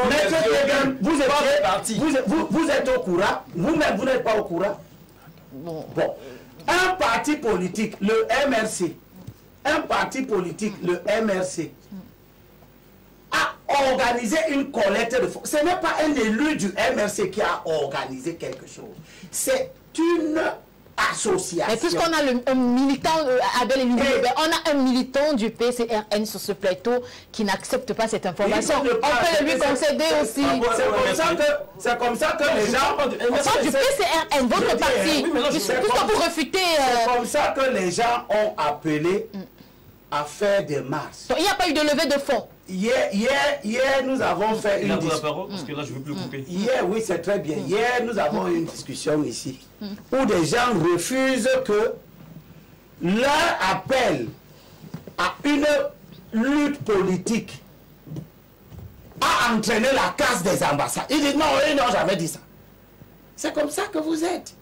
Vous êtes au courant. Vous-même, vous n'êtes pas au courant. Bon. Un parti politique, le MRC, un parti politique, le MRC, a organisé une collecte de fonds. Ce n'est pas un élu du MRC qui a organisé quelque chose. C'est une association. Mais puisqu'on a un militant, Abel Elimbi Lobé, on a un militant du PCRN sur ce plateau qui n'accepte pas cette information. On peut lui concéder aussi. C'est comme ça que les gens... On du PCRN, votre parti, puisqu'on vous refutez... C'est comme ça que les gens ont appelé à faire des marches. Donc, il n'y a pas eu de levée de fonds. Hier, nous avons fait une discussion. Parce que là, je ne veux plus couper. Hier, oui, c'est très bien. Hier, nous avons eu une discussion ici où des gens refusent que leur appel à une lutte politique a entraîné la casse des ambassades. Ils disent non, ils n'ont jamais dit ça. C'est comme ça que vous êtes.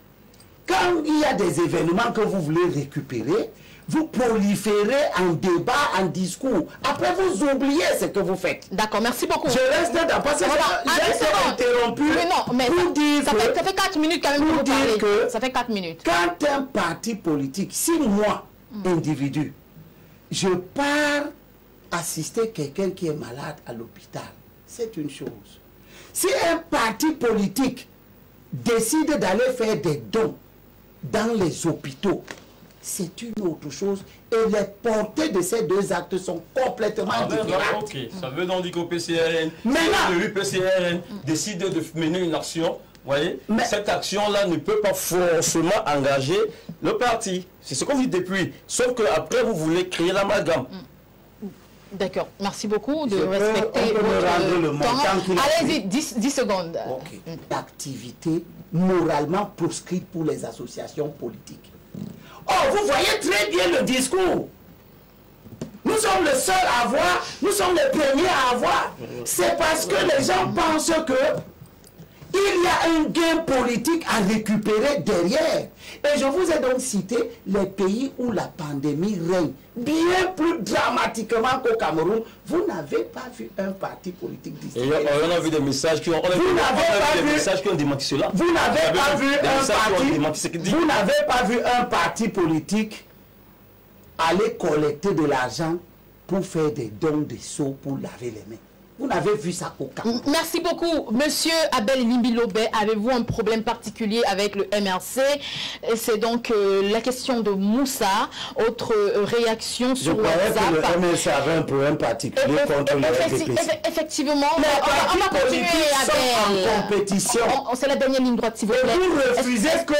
Quand il y a des événements que vous voulez récupérer, vous proliférez en débat, en discours. Après, vous oubliez ce que vous faites. D'accord, merci beaucoup. Je reste dans parce que j'ai été interrompu pour dire ça fait 4 minutes quand même pour dire que ça fait 4 minutes. Quand un parti politique, si moi, individu, je pars assister quelqu'un qui est malade à l'hôpital, c'est une chose. Si un parti politique décide d'aller faire des dons dans les hôpitaux, c'est une autre chose. Et les portées de ces deux actes sont complètement différentes. Ok, ça veut donc dire qu'au PCRN, le PCRN décide de mener une action, voyez, cette action-là ne peut pas forcément engager le parti. C'est ce qu'on dit depuis. Sauf qu'après, vous voulez créer l'amalgame. D'accord, merci beaucoup de respecter votre temps. Allez-y, 10 secondes. Ok. L'activité moralement proscrite pour les associations politiques. Oh, vous voyez très bien le discours. Nous sommes les seuls à avoir, nous sommes les premiers à avoir. C'est parce que les gens pensent que il y a un gain politique à récupérer derrière. Et je vous ai donc cité les pays où la pandémie règne bien plus dramatiquement qu'au Cameroun. Vous n'avez pas vu un parti politique distribué. On a vu des messages qui ont démenti cela. Vous n'avez pas vu un parti politique aller collecter de l'argent pour faire des dons de seaux pour laver les mains. Vous n'avez vu ça au Cameroun. Merci beaucoup. Monsieur Abel Elimbi Lobé, avez-vous un problème particulier avec le MRC? C'est donc la question de Moussa. Autre réaction sur WhatsApp. Je croyais que le MRC avait un problème particulier contre le RDPC. Effectivement. On va continuer, Abel. En compétition. C'est la dernière ligne droite, s'il vous plaît. Et vous refusez que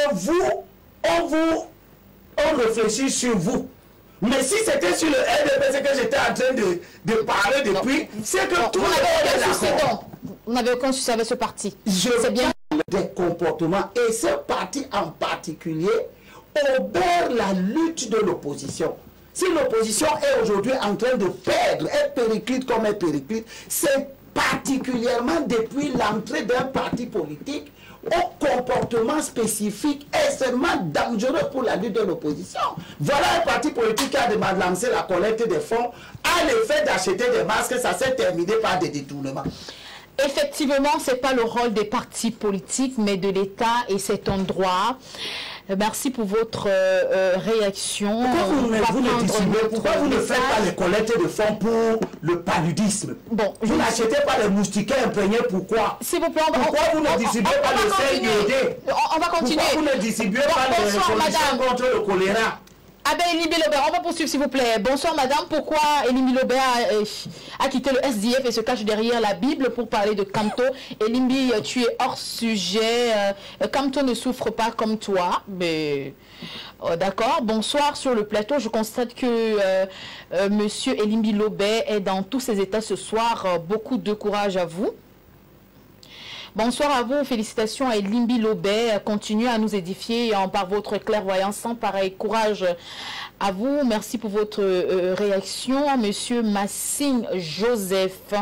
on réfléchisse sur vous. Mais si c'était sur le RDPC que j'étais en train de parler depuis, c'est que tout vous n'avez aucun souci avec ce parti. Je bien des comportements et ce parti en particulier obère la lutte de l'opposition. Si l'opposition est aujourd'hui en train de perdre, elle périclite comme elle périclite, c'est particulièrement depuis l'entrée d'un parti politique au comportement spécifique extrêmement dangereux pour la lutte de l'opposition. Voilà un parti politique qui a demandé de lancer la collecte des fonds à l'effet d'acheter des masques, ça s'est terminé par des détournements. Effectivement, ce n'est pas le rôle des partis politiques, mais de l'État et c'est un droit. Merci pour votre réaction. Pourquoi vous ne faites pas les collectes de fonds pour le paludisme? Bon, vous n'achetez pas les moustiquaires imprégnés, pourquoi? S'il vous plaît, pourquoi vous ne distribuez pas les sels iodés? On va continuer. Pourquoi vous ne distribuez pas les solutions contre le choléra? Abel Elimbi Lobé, on va poursuivre s'il vous plaît. Bonsoir madame, pourquoi Elimbi Lobé a quitté le SDF et se cache derrière la Bible pour parler de Kamto? Elimbi, tu es hors sujet. Kamto ne souffre pas comme toi. Mais d'accord. Bonsoir sur le plateau. Je constate que monsieur Elimbi Lobé est dans tous ses états ce soir. Beaucoup de courage à vous. Bonsoir à vous, félicitations à Elimbi Lobé, continuez à nous édifier par votre clairvoyance sans pareil courage à vous. Merci pour votre réaction, monsieur Massine Joseph.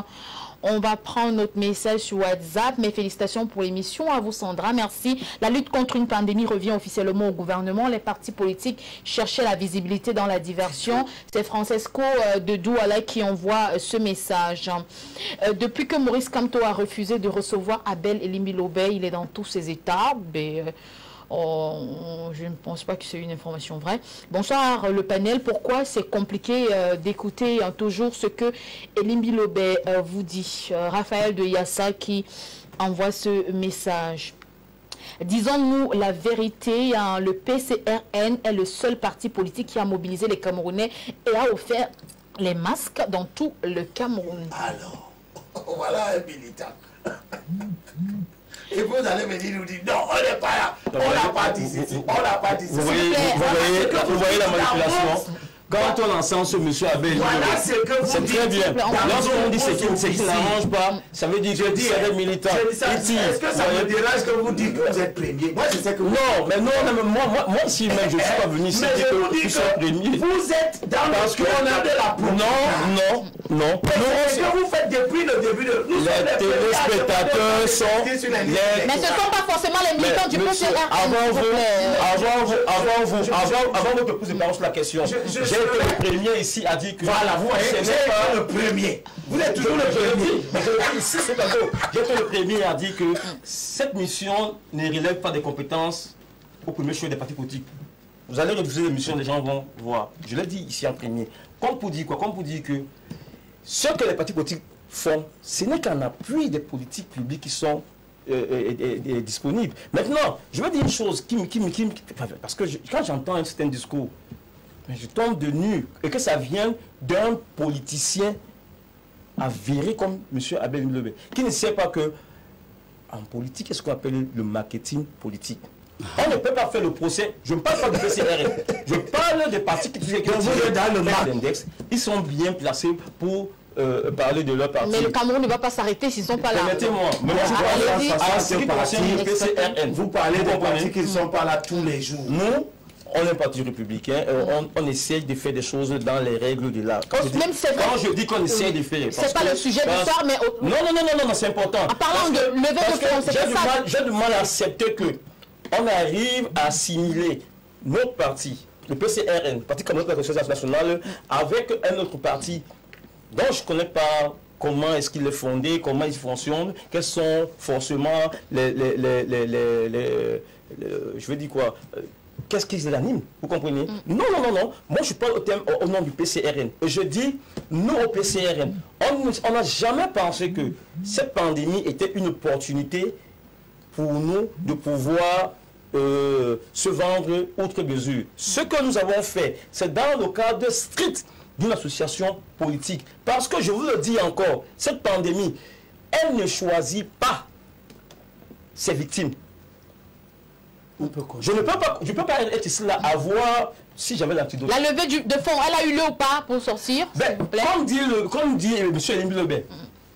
On va prendre notre message sur WhatsApp. Mes félicitations pour l'émission. À vous, Sandra. Merci. La lutte contre une pandémie revient officiellement au gouvernement. Les partis politiques cherchaient la visibilité dans la diversion. C'est Francesco de Douala qui envoie ce message. Depuis que Maurice Kamto a refusé de recevoir Abel Elimbi Lobé, il est dans tous ses états. Je ne pense pas que c'est une information vraie. Bonsoir le panel. Pourquoi c'est compliqué d'écouter toujours ce que Elimbi Lobé vous dit? Raphaël de Yassa qui envoie ce message. Disons-nous la vérité, hein, le PCRN est le seul parti politique qui a mobilisé les Camerounais et a offert les masques dans tout le Cameroun. Alors, voilà un militant. Et vous allez me dire, nous dire, non, on n'est pas là, on n'a pas dit ceci, on n'a pas dit ceci. Vous voyez la manipulation. Quand on encense ce monsieur Abel, voilà ce que vous c'est dites. très bien. Lorsqu'on dit ce qui n'arrange pas, ça veut dire que c'est des militants. Est-ce que ça me dérange que vous dites que vous êtes premier? Moi, je sais que vous... Non, mais non, moi ici même, je ne suis pas venu ici dire que vous êtes premier. Vous êtes dans le cadre de la promotion. Non. C'est ce que vous faites depuis le début de... Les téléspectateurs sont... Mais ce ne sont pas forcément les militants du PCRN. Avant votre prise de parole sur la question, j'ai été le premier ici à dire que... Voilà, vous voyez, j'ai le premier. Vous êtes toujours le premier. Ici, c'est pas beau. J'ai été le premier à dire que cette mission ne relève pas des compétences au premier choix des partis politiques. Vous allez refuser l'émission, les gens vont voir. Je l'ai dit ici en premier. Comme pour dire quoi? Comme pour dire que ce que les partis politiques font, ce n'est qu'un appui des politiques publiques qui sont disponibles. Maintenant, je veux dire une chose parce que quand j'entends un certain discours, je tombe de nu, et que ça vient d'un politicien avéré comme M. Abel Lobé, qui ne sait pas que en politique, qu'est-ce qu'on appelle le marketing politique. On ne peut pas faire le procès. Je ne parle pas du PCRN. Je parle des partis qui dans le index. Ils sont bien placés pour parler de leur parti. Mais le Cameroun ne va pas s'arrêter s'ils ne sont pas là. Permettez-moi. Vous parlez des partis qui ne sont pas là tous les jours. Nous, on est un parti républicain, on essaie de faire des choses dans les règles de l'art. Quand je dis qu'on essaie de faire... C'est pas le sujet du soir, mais... Non, c'est important. En parlant de lever de fonds, c'est ça. J'ai du mal à accepter que on arrive à assimiler notre parti, le PCRN, le Parti communiste de la Réconciliation nationale, avec un autre parti dont je ne connais pas comment est-ce qu'il est fondé, comment il fonctionne, quels sont forcément je veux dire quoi, qu'est-ce qui les anime, vous comprenez? Non. Moi, je parle au nom du PCRN. Et je dis, nous, au PCRN, on n'a jamais pensé que cette pandémie était une opportunité pour nous de pouvoir se vendre outre mesure. Ce que nous avons fait, c'est dans le cadre strict d'une association politique. Parce que je vous le dis encore, cette pandémie, elle ne choisit pas ses victimes. Je ne peux pas être ici là à voir si j'avais l'antidote. La levée de fonds, elle a eu lieu ou pas pour sortir? Comme dit M. Elimbi Lobé,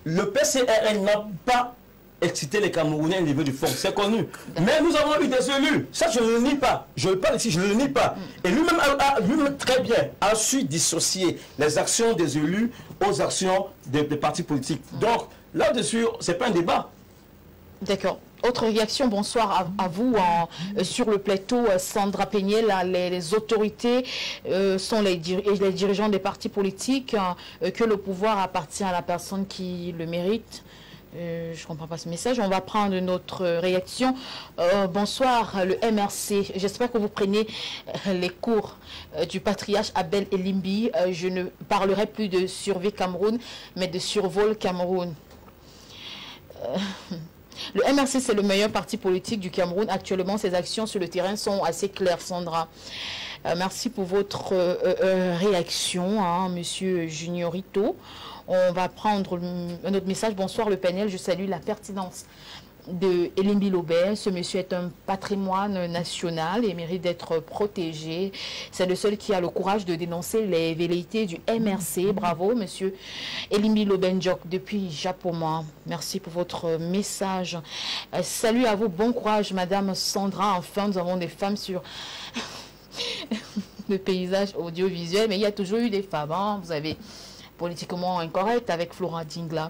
le PCRN n'a pas excité les Camerounais à une levée de fonds, c'est connu. Mais nous avons eu des élus, ça je ne le nie pas, je parle ici, je ne le nie pas. Et lui-même lui très bien a su dissocier les actions des élus aux actions des partis politiques. Donc là-dessus, ce n'est pas un débat. D'accord. Autre réaction, bonsoir à vous sur le plateau, Sandra Peignet, les autorités sont les dirigeants des partis politiques, que le pouvoir appartient à la personne qui le mérite. Je ne comprends pas ce message. On va prendre notre réaction. Bonsoir, le MRC. J'espère que vous prenez les cours du patriarche Abel Elimbi. Je ne parlerai plus de survie Cameroun, mais de survol Cameroun. Le MRC, c'est le meilleur parti politique du Cameroun. Actuellement, ses actions sur le terrain sont assez claires, Sandra. Merci pour votre réaction, hein, Monsieur Juniorito. On va prendre un autre message. Bonsoir, le panel. Je salue la pertinence de Elimbi Lobé. Ce monsieur est un patrimoine national et mérite d'être protégé. C'est le seul qui a le courage de dénoncer les velléités du MRC. Bravo, monsieur Elimbi Lobé Ndjok depuis Japoma. Merci pour votre message. Salut à vous. Bon courage, madame Sandra. Enfin, nous avons des femmes sur le paysage audiovisuel. Mais il y a toujours eu des femmes. Hein. Vous avez politiquement incorrect avec Flora Dingla.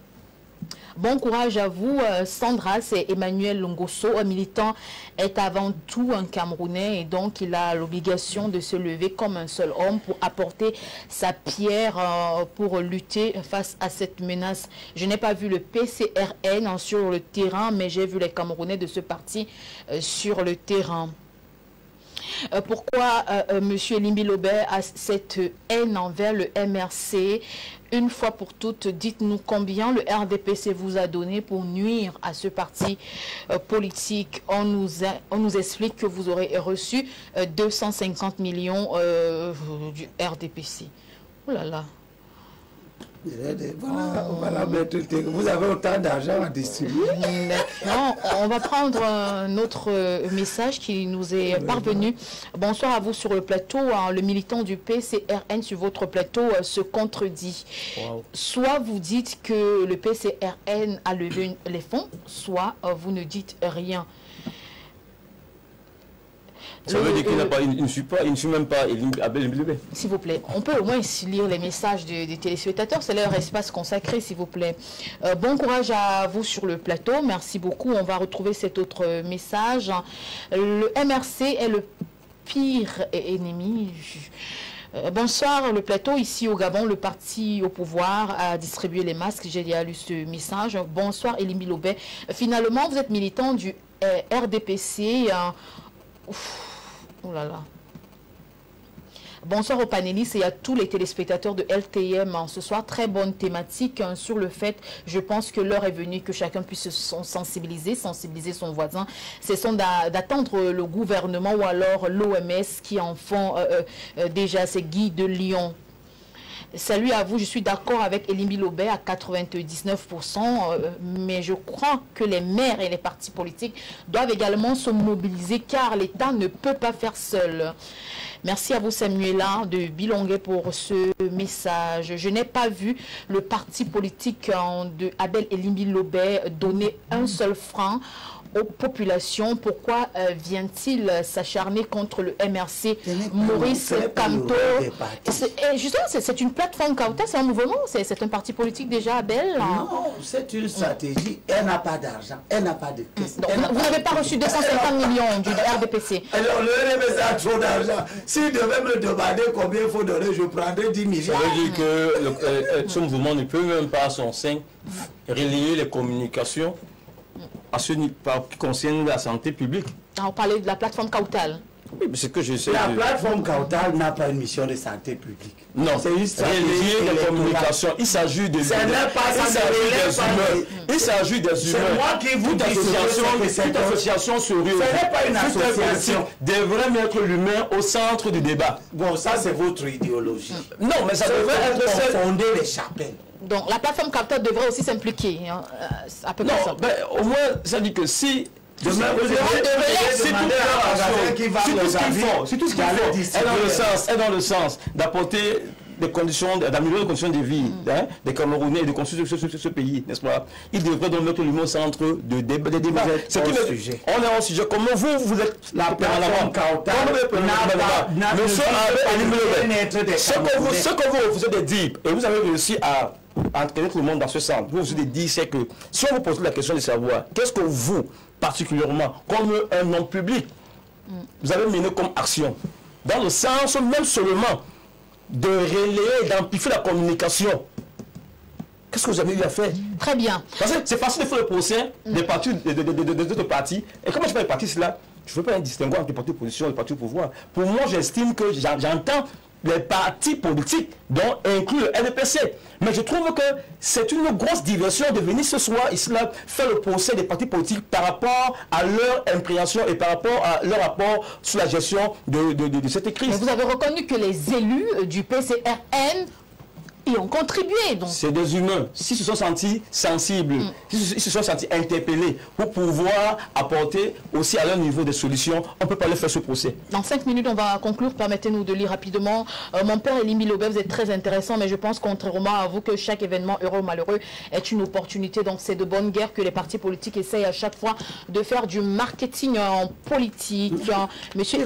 Bon courage à vous, Sandra. C'est Emmanuel Longoso, un militant, est avant tout un Camerounais et donc il a l'obligation de se lever comme un seul homme pour apporter sa pierre pour lutter face à cette menace. Je n'ai pas vu le PCRN sur le terrain, mais j'ai vu les Camerounais de ce parti sur le terrain. Pourquoi M. Elimbi Lobé a cette haine envers le MRC? Une fois pour toutes, dites-nous combien le RDPC vous a donné pour nuire à ce parti politique. On nous explique que vous aurez reçu 250 millions du RDPC. Oh là là. Voilà, vous avez autant d'argent à distribuer. Non, on va prendre un autre message qui nous est parvenu. Bonsoir à vous sur le plateau. Le militant du PCRN sur votre plateau se contredit. Wow. Soit vous dites que le PCRN a levé les fonds, soit vous ne dites rien. Ça veut dire qu'il ne suit même pas Abel Elimbi Lobé. S'il vous plaît, on peut au moins lire les messages des téléspectateurs, c'est leur espace consacré, s'il vous plaît. Bon courage à vous sur le plateau, merci beaucoup. On va retrouver cet autre message. Le MRC est le pire ennemi. Bonsoir, le plateau. Ici au Gabon, le parti au pouvoir a distribué les masques. J'ai déjà lu ce message. Bonsoir, Elimbi Lobé. Finalement, vous êtes militant du RDPC. Oh là là. Bonsoir aux panélistes et à tous les téléspectateurs de LTM ce soir. Très bonne thématique sur le fait, je pense que l'heure est venue que chacun puisse se sensibiliser son voisin. Cessons d'attendre le gouvernement ou alors l'OMS qui en font déjà ces guides de Lyon. Salut à vous, je suis d'accord avec Elimbi Lobé à 99%, mais je crois que les maires et les partis politiques doivent également se mobiliser car l'État ne peut pas faire seul. Merci à vous Samuela de Bilongué pour ce message. Je n'ai pas vu le parti politique de Abel Elimbi Lobé donner un seul franc aux populations. Pourquoi vient-il s'acharner contre le MRC? Maurice Kamto. Justement, c'est une plateforme Kauta, c'est un mouvement, c'est un parti politique déjà, Abel? Non, c'est une stratégie. Elle n'a pas d'argent, elle n'a pas de caisse. Vous n'avez pas reçu 250 millions du RDPC? Alors le RDPC a trop d'argent. S'il devait me demander combien il faut donner, je prendrais 10 millions. Ça veut dire que ce mouvement ne peut même pas à son sein relier les communications à ce qui concerne la santé publique. On parlait de la plateforme Kautal. Oui, mais c'est que je sais. La plateforme Kautal n'a pas une mission de santé publique. Non, c'est une stratégie de communication. Il s'agit de humains. Il s'agit des humains. C'est moi qui vous dis toute association sérieuse. Ce n'est pas une association. Devrait mettre l'humain au centre du débat. Bon, ça c'est votre idéologie. Non, mais ça devrait être fonder les chapelles. Donc la plateforme Kautal devrait aussi s'impliquer. Hein, à peu près ça. Ben, au moins, ça dit que si demain, vous devez demander à un magasin qui va nos avis. C'est tout ce qu'il faut. Est dans le sens d'apporter des conditions, d'améliorer les conditions de vie des Camerounais et de construire ce pays, n'est-ce pas? Il devrait donc mettre le mot au centre des débats. C'est tout le sujet. On est au sujet. Comment vous êtes la plateforme Kautal Monsieur Elimbi Lobé, ce que vous refusez de dire, et vous avez réussi à entraîner tout le monde dans ce sens, vous refusez de dire, c'est que si on vous pose la question de savoir, qu'est-ce que vous, particulièrement, comme un homme public, vous avez mené comme action, dans le sens même seulement de relayer, d'amplifier la communication. Qu'est-ce que vous avez eu à faire? Très bien. Parce que c'est facile de faire le procès des partis, d'autres partis. Et comment je fais les partis là? Je ne veux pas un distinguo entre les partis d'opposition et les partis au pouvoir. Pour moi, j'estime que j'entends les partis politiques, dont inclut le RDPC. Mais je trouve que c'est une grosse diversion de venir ce soir ici là faire le procès des partis politiques par rapport à leur impréhension et par rapport à leur rapport sur la gestion de cette crise. Mais vous avez reconnu que les élus du PCRN y ont contribué. C'est des humains. S'ils se sont sentis sensibles, s'ils se sont sentis interpellés pour pouvoir apporter aussi à leur niveau des solutions, on ne peut pas leur faire ce procès. Dans 5 minutes, on va conclure. Permettez-nous de lire rapidement. Mon père Elimbi Lobé, vous êtes très intéressant, mais je pense contrairement à vous que chaque événement heureux ou malheureux est une opportunité. Donc c'est de bonne guerre que les partis politiques essayent à chaque fois de faire du marketing en politique. Monsieur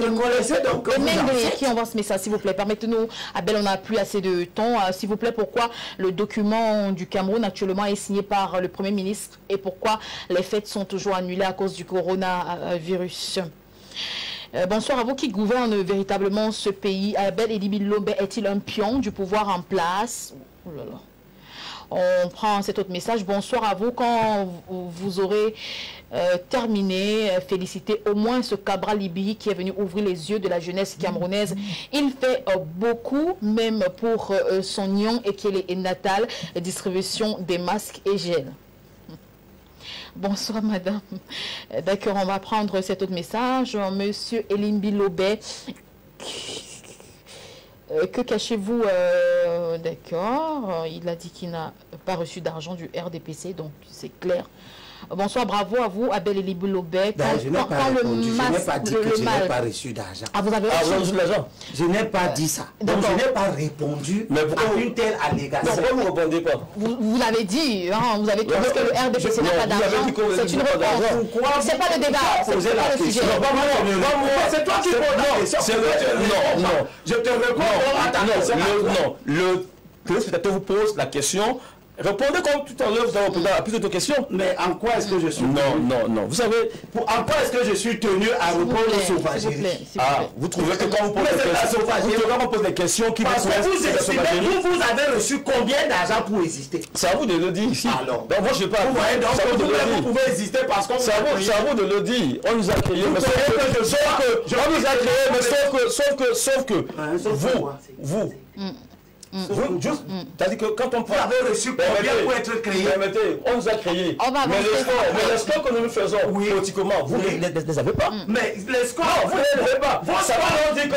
qui envoie ce message, s'il vous plaît. Permettez-nous, Abel, on n'a plus assez de temps. S'il vous plaît, pourquoi le document du Cameroun actuellement est signé par le Premier ministre et pourquoi les fêtes sont toujours annulées à cause du coronavirus. Bonsoir à vous qui gouvernent véritablement ce pays. Abel Elimbi Lobé est-il un pion du pouvoir en place? Oh là là. On prend cet autre message. Bonsoir à vous. Quand vous aurez terminé, félicitez au moins ce Cabral Libi qui est venu ouvrir les yeux de la jeunesse camerounaise. Il fait beaucoup, même pour son nion et qui est natal, distribution des masques et gel. Bonsoir madame. D'accord, on va prendre cet autre message. Monsieur Elimbi Lobet. Que cachez-vous? D'accord. Il a dit qu'il n'a pas reçu d'argent du RDPC, donc c'est clair. Bonsoir, bravo à vous, Abel Elimbi Lobet. Je n'ai pas répondu, je n'ai pas dit que je n'ai pas reçu d'argent. Ah, vous avez reçu de l'argent? Je n'ai pas dit ça. Donc je n'ai pas répondu à une telle allégation. Pourquoi vous ne répondez pas? Vous l'avez dit, hein, vous avez dit que le RDPC n'a pas d'argent. C'est une réponse. C'est pas le débat, c'est pas le sujet. C'est toi qui poses la question. Non, je te réponds à ta question. Non, le téléspectateur vous pose la question. Répondez comme tout à l'heure, vous avez répondu à plus de questions. Mais en quoi est-ce que je suis Non. Vous savez, en quoi est-ce que je suis tenu à répondre aux sauvageries? Vous trouvez que quand vous posez des questions qui parce que vous avez reçu combien d'argent pour exister? C'est à vous de le dire ici. Alors, moi je ne sais pas. Vous voyez donc que vous pouvez exister parce qu'on c'est à vous de le dire. On nous a créé, mais sauf que vous c'est-à-dire que quand on parle... Vous avez reçu combien pour être créé? On nous a créé. Mais les scores que nous faisons politiquement, vous ne les avez pas. Mais les scores, vous ne les avez pas. Ça veut dire que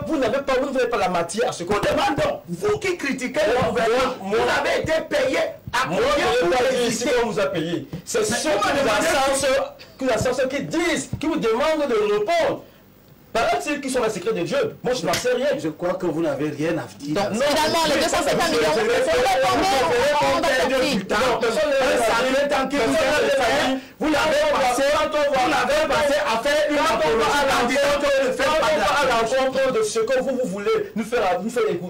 vous n'avez pas la matière à ce qu'on demande. Vous qui critiquez le gouvernement, vous avez été payé à combien pour exister? On vous a payé. C'est ceux qui vous demandent de répondre. Ceux qui sont les secrets de Dieu. Moi, je n'en sais rien. Je crois que vous n'avez rien à dire. Donc, finalement, les 250 millions, vous l'avez passé à faire une à l'encontre de ce que vous voulez nous faire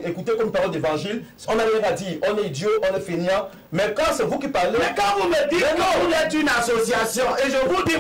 écouter comme parole d'évangile. On n'a rien à dire. On est Dieu, on est feignant. Mais quand c'est vous qui parlez... Mais quand vous me dites que vous êtes une association, et je vous dis,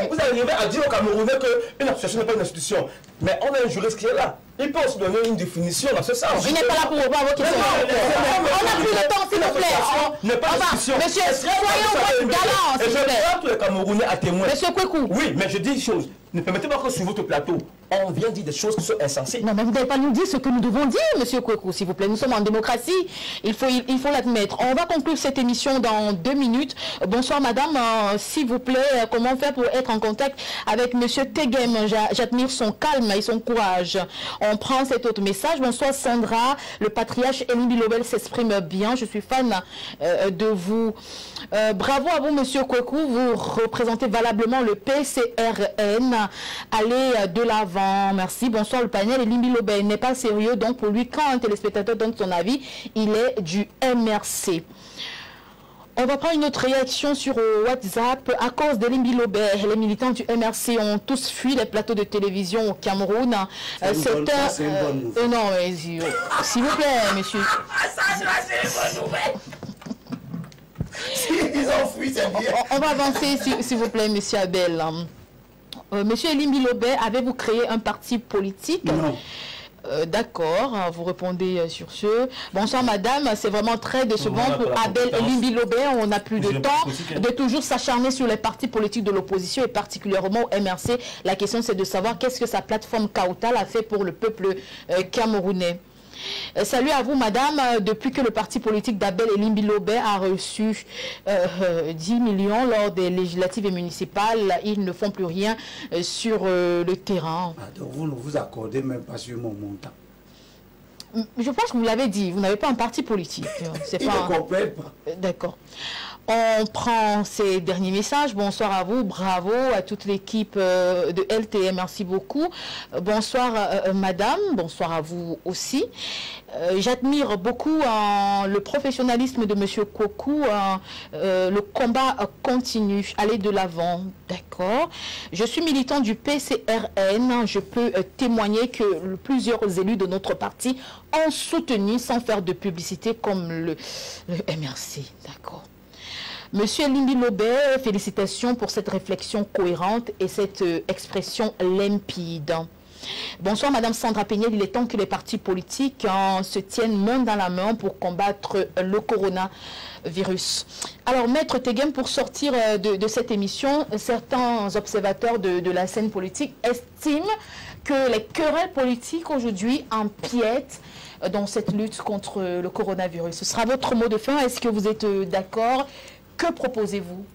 vous arrivez à dire aux Camerounais qu'une association n'est pas une institution. Mais on a un juriste qui est là. Il peut se donner une définition dans ce sens. Il n'est pas là pour répondre à vos questions. On n'a plus le temps, s'il vous plaît. Monsieur, soyons galants, s'il vous plaît. Et je prends tous les Camerounais à témoin. Monsieur Kweku. Oui, mais je dis une chose. Ne permettez pas que sur votre plateau, on vient dire des choses qui sont insensées. Non, mais vous n'allez pas nous dire ce que nous devons dire, monsieur Kweku, s'il vous plaît. Nous sommes en démocratie, il faut l'admettre. On va conclure cette émission dans 2 minutes. Bonsoir, madame. S'il vous plaît, comment faire pour être en contact avec monsieur Tegem? J'admire son calme et son courage. On prend cet autre message. Bonsoir, Sandra. Le patriarche Elimbi Lobet s'exprime bien. Je suis fan de vous. Bravo à vous, monsieur Kweku. Vous représentez valablement le PCRN. Allez de l'avant. Merci. Bonsoir, le panel. Elimbi Lobet n'est pas sérieux. Donc, pour lui, quand un téléspectateur donne son avis, il est du MRC. On va prendre une autre réaction sur WhatsApp. À cause d'Elimbi Lobet, les militants du MRC ont tous fui les plateaux de télévision au Cameroun. C'est une bonne nouvelle. Non, mais s'il vous plaît, monsieur. C'est une bonne nouvelle. Ils ont fui, c'est bien. On va avancer, s'il vous plaît, monsieur Abel. Monsieur Elimbi Lobet, avez-vous créé un parti politique? Non. D'accord, vous répondez sur ce. Bonsoir madame, c'est vraiment très décevant pour Abel Elimbi Lobet. On n'a plus de temps de toujours s'acharner sur les partis politiques de l'opposition et particulièrement au MRC. La question c'est de savoir qu'est-ce que sa plateforme Kautal a fait pour le peuple camerounais. Salut à vous madame, depuis que le parti politique d'Abel Elimbi Lobet a reçu 10 millions lors des législatives et municipales, ils ne font plus rien sur le terrain. Donc vous ne vous accordez même pas sur mon montant. Je pense que vous l'avez dit, vous n'avez pas un parti politique. Ils ne comprennent pas. D'accord. On prend ces derniers messages. Bonsoir à vous, bravo à toute l'équipe de LTM, merci beaucoup. Bonsoir madame, bonsoir à vous aussi. J'admire beaucoup le professionnalisme de monsieur Kweku. Le combat continue, allez de l'avant. D'accord. Je suis militant du PCRN. Je peux témoigner que plusieurs élus de notre parti ont soutenu sans faire de publicité comme le MRC. D'accord. Monsieur Elimbi Lobé, félicitations pour cette réflexion cohérente et cette expression limpide. Bonsoir Madame Sandra Péniel, il est temps que les partis politiques se tiennent main dans la main pour combattre le coronavirus. Alors Maître Tegem, pour sortir de cette émission, certains observateurs de la scène politique estiment que les querelles politiques aujourd'hui empiètent dans cette lutte contre le coronavirus. Ce sera votre mot de fin. Est-ce que vous êtes d'accord? Que proposez-vous?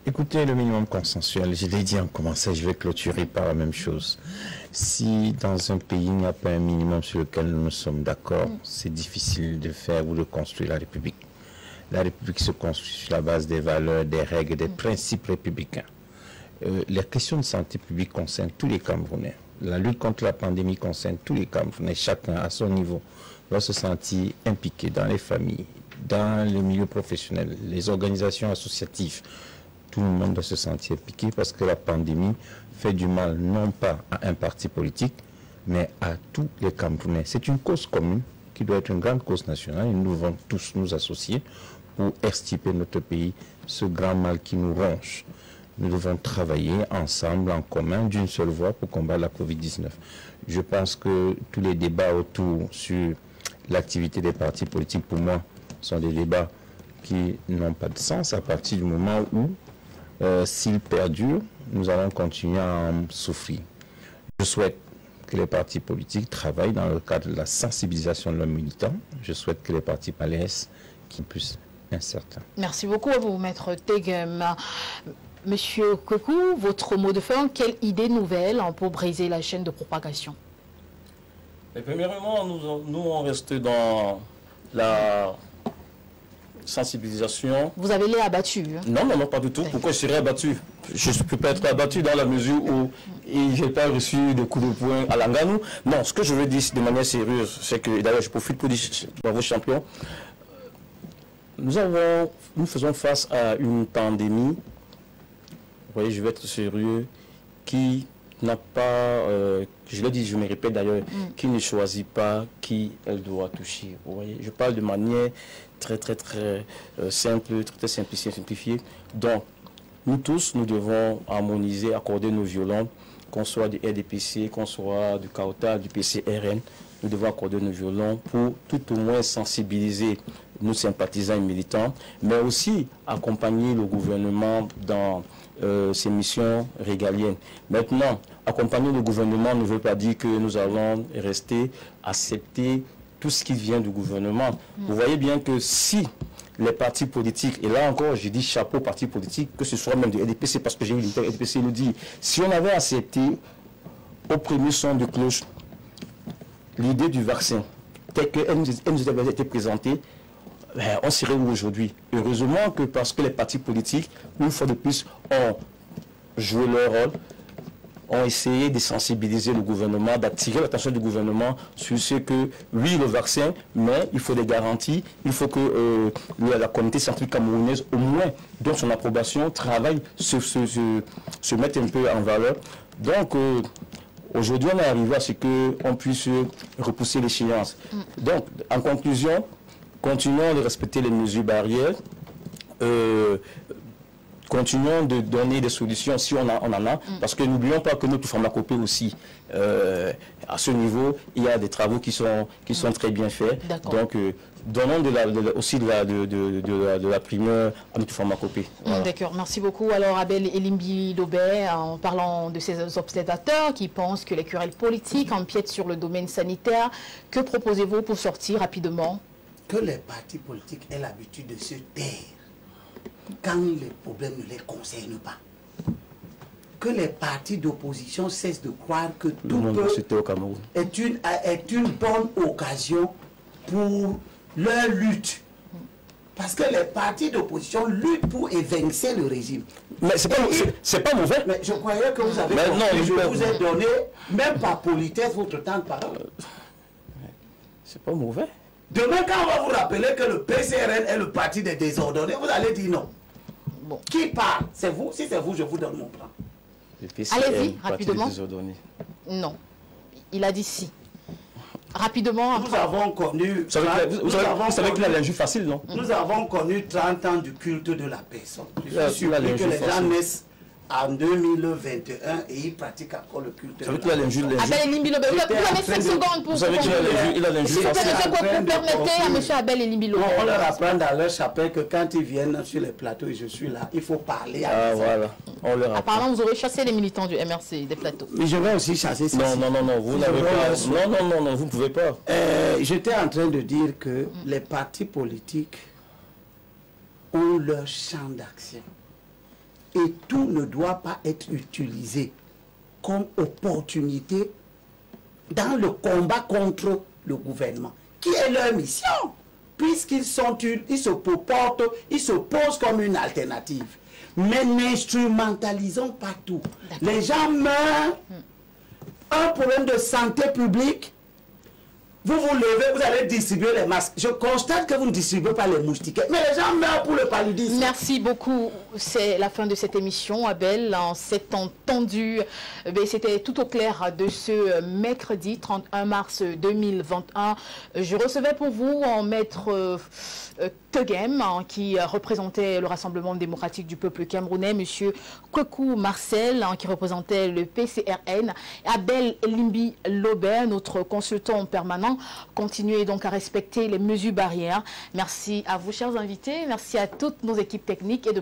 Écoutez, le minimum consensuel, je l'ai dit en commençant, je vais clôturer par la même chose. Si dans un pays, il n'y a pas un minimum sur lequel nous sommes d'accord, c'est difficile de faire ou de construire la République. La République se construit sur la base des valeurs, des règles, des principes républicains. Les questions de santé publique concernent tous les Camerounais. La lutte contre la pandémie concerne tous les Camerounais. Chacun, à son niveau, doit se sentir impliqué dans les familles, dans le milieu professionnel, les organisations associatives. Tout le monde doit se sentir impliqué parce que la pandémie fait du mal non pas à un parti politique, mais à tous les Camerounais. C'est une cause commune qui doit être une grande cause nationale et nous devons tous nous associer pour extirper notre pays, ce grand mal qui nous ronge. Nous devons travailler ensemble, en commun, d'une seule voix pour combattre la Covid-19. Je pense que tous les débats autour sur l'activité des partis politiques, pour moi, sont des débats qui n'ont pas de sens à partir du moment où, s'ils perdurent, nous allons continuer à en souffrir. Je souhaite que les partis politiques travaillent dans le cadre de la sensibilisation de leurs militants. Je souhaite que les partis malaisent qui puissent incertains. Merci beaucoup à vous, Maître Tegem. Monsieur Kweku, votre mot de fin, quelle idée nouvelle pour briser la chaîne de propagation? Mais premièrement, nous on reste dans la sensibilisation. Vous avez l'air abattu. Hein? Non, pas du tout. Pourquoi je serais abattu? Je ne peux pas être abattu dans la mesure où je n'ai pas reçu de coups de poing à Langanou. Non, ce que je veux dire de manière sérieuse, c'est que, d'ailleurs, je profite pour dire à vos champions, nous faisons face à une pandémie, vous voyez, je vais être sérieux, qui n'a pas, je l'ai dit, je me répète d'ailleurs, qui ne choisit pas qui elle doit toucher. Vous voyez, je parle de manière très simple, très simplifiée. Donc, nous tous, nous devons harmoniser, accorder nos violons, qu'on soit du RDPC, qu'on soit du CAOTA, du PCRN. Nous devons accorder nos violons pour tout au moins sensibiliser nos sympathisants et militants, mais aussi accompagner le gouvernement dans ces missions régaliennes. Maintenant, accompagner le gouvernement ne veut pas dire que nous allons rester, accepter tout ce qui vient du gouvernement. Vous voyez bien que si les partis politiques, et là encore je dis chapeau aux partis politiques, que ce soit même du RDPC, parce que j'ai eu le RDPC le dit, si on avait accepté au premier son de cloche l'idée du vaccin, telle qu'elle nous avait été présentée, on serait où aujourd'hui? Heureusement que parce que les partis politiques, une fois de plus, ont joué leur rôle, ont essayé de sensibiliser le gouvernement, d'attirer l'attention du gouvernement sur ce que, oui, le vaccin, mais il faut des garanties, il faut que la communauté scientifique camerounaise, au moins, dans son approbation, travaille, se mette un peu en valeur. Donc, aujourd'hui, on est arrivé à ce qu'on puisse repousser l'échéance. Donc, en conclusion, continuons de respecter les mesures barrières, continuons de donner des solutions si on en a, parce que n'oublions pas que notre pharmacopée aussi, à ce niveau, il y a des travaux qui sont très bien faits. Donc, donnons aussi de la primeur à notre pharmacopée. Voilà. D'accord, merci beaucoup. Alors, Abel Elimbi Lobé, en parlant de ces observateurs qui pensent que les querelles politiques empiètent sur le domaine sanitaire, que proposez-vous pour sortir rapidement? Que les partis politiques aient l'habitude de se taire quand les problèmes ne les concernent pas. Que les partis d'opposition cessent de croire que tout est une bonne occasion pour leur lutte. Parce que les partis d'opposition luttent pour évincer le régime. Mais c'est pas mauvais. Mais je croyais que vous avez compris, je vous ai donné, même par politesse, votre temps de parole. C'est pas mauvais. Demain, quand on va vous rappeler que le PCRN est le parti des désordonnés, vous allez dire non. Bon. Qui parle? C'est vous? Si c'est vous, je vous donne mon plan. Allez-y, rapidement. Non. Il a dit si. Rapidement. Nous avons connu... Vous savez qu'il a l'injure facile, non? Nous avons connu 30 ans du culte de la personne. Je suis Il a surpris que l'injure les gens facile. naissent en 2021 et ils pratiquent encore le culte de Vous savez la qu'il a personne. l'injure. Abel Elimbi Lobé, vous avez 5 secondes pour Vous savez qu'il a l'injure S'il vous plaît, facile. monsieur, permettez à monsieur Abel Elimbi Lobé. On leur apprend dans leur chapelle que quand ils viennent sur les plateaux et je suis là, il faut parler à Ah des voilà, on leur apprend. Apparemment, vous aurez chassé les militants du MRC des plateaux. Mais je vais aussi chasser ça. Non, vous n'avez pas. Non, vous ne pouvez pas. J'étais en train de dire que les partis politiques ont leur champ d'action. Et tout ne doit pas être utilisé comme opportunité dans le combat contre le gouvernement, qui est leur mission, puisqu'ils se comportent, ils se posent comme une alternative. Mais n'instrumentalisons pas tout. Les gens meurent, un problème de santé publique, vous vous levez, vous allez distribuer les masques. Je constate que vous ne distribuez pas les moustiquaires, mais les gens meurent pour le paludisme. Merci beaucoup. C'est la fin de cette émission, Abel. En s'est entendu, c'était tout au clair de ce mercredi 31 mars 2021. Je recevais pour vous en maître Tegem, qui représentait le Rassemblement démocratique du peuple camerounais, monsieur Kweku Marcel, qui représentait le PCRN, Abel Elimbi Lobé, notre consultant permanent. Continuez donc à respecter les mesures barrières. Merci à vous, chers invités. Merci à toutes nos équipes techniques et de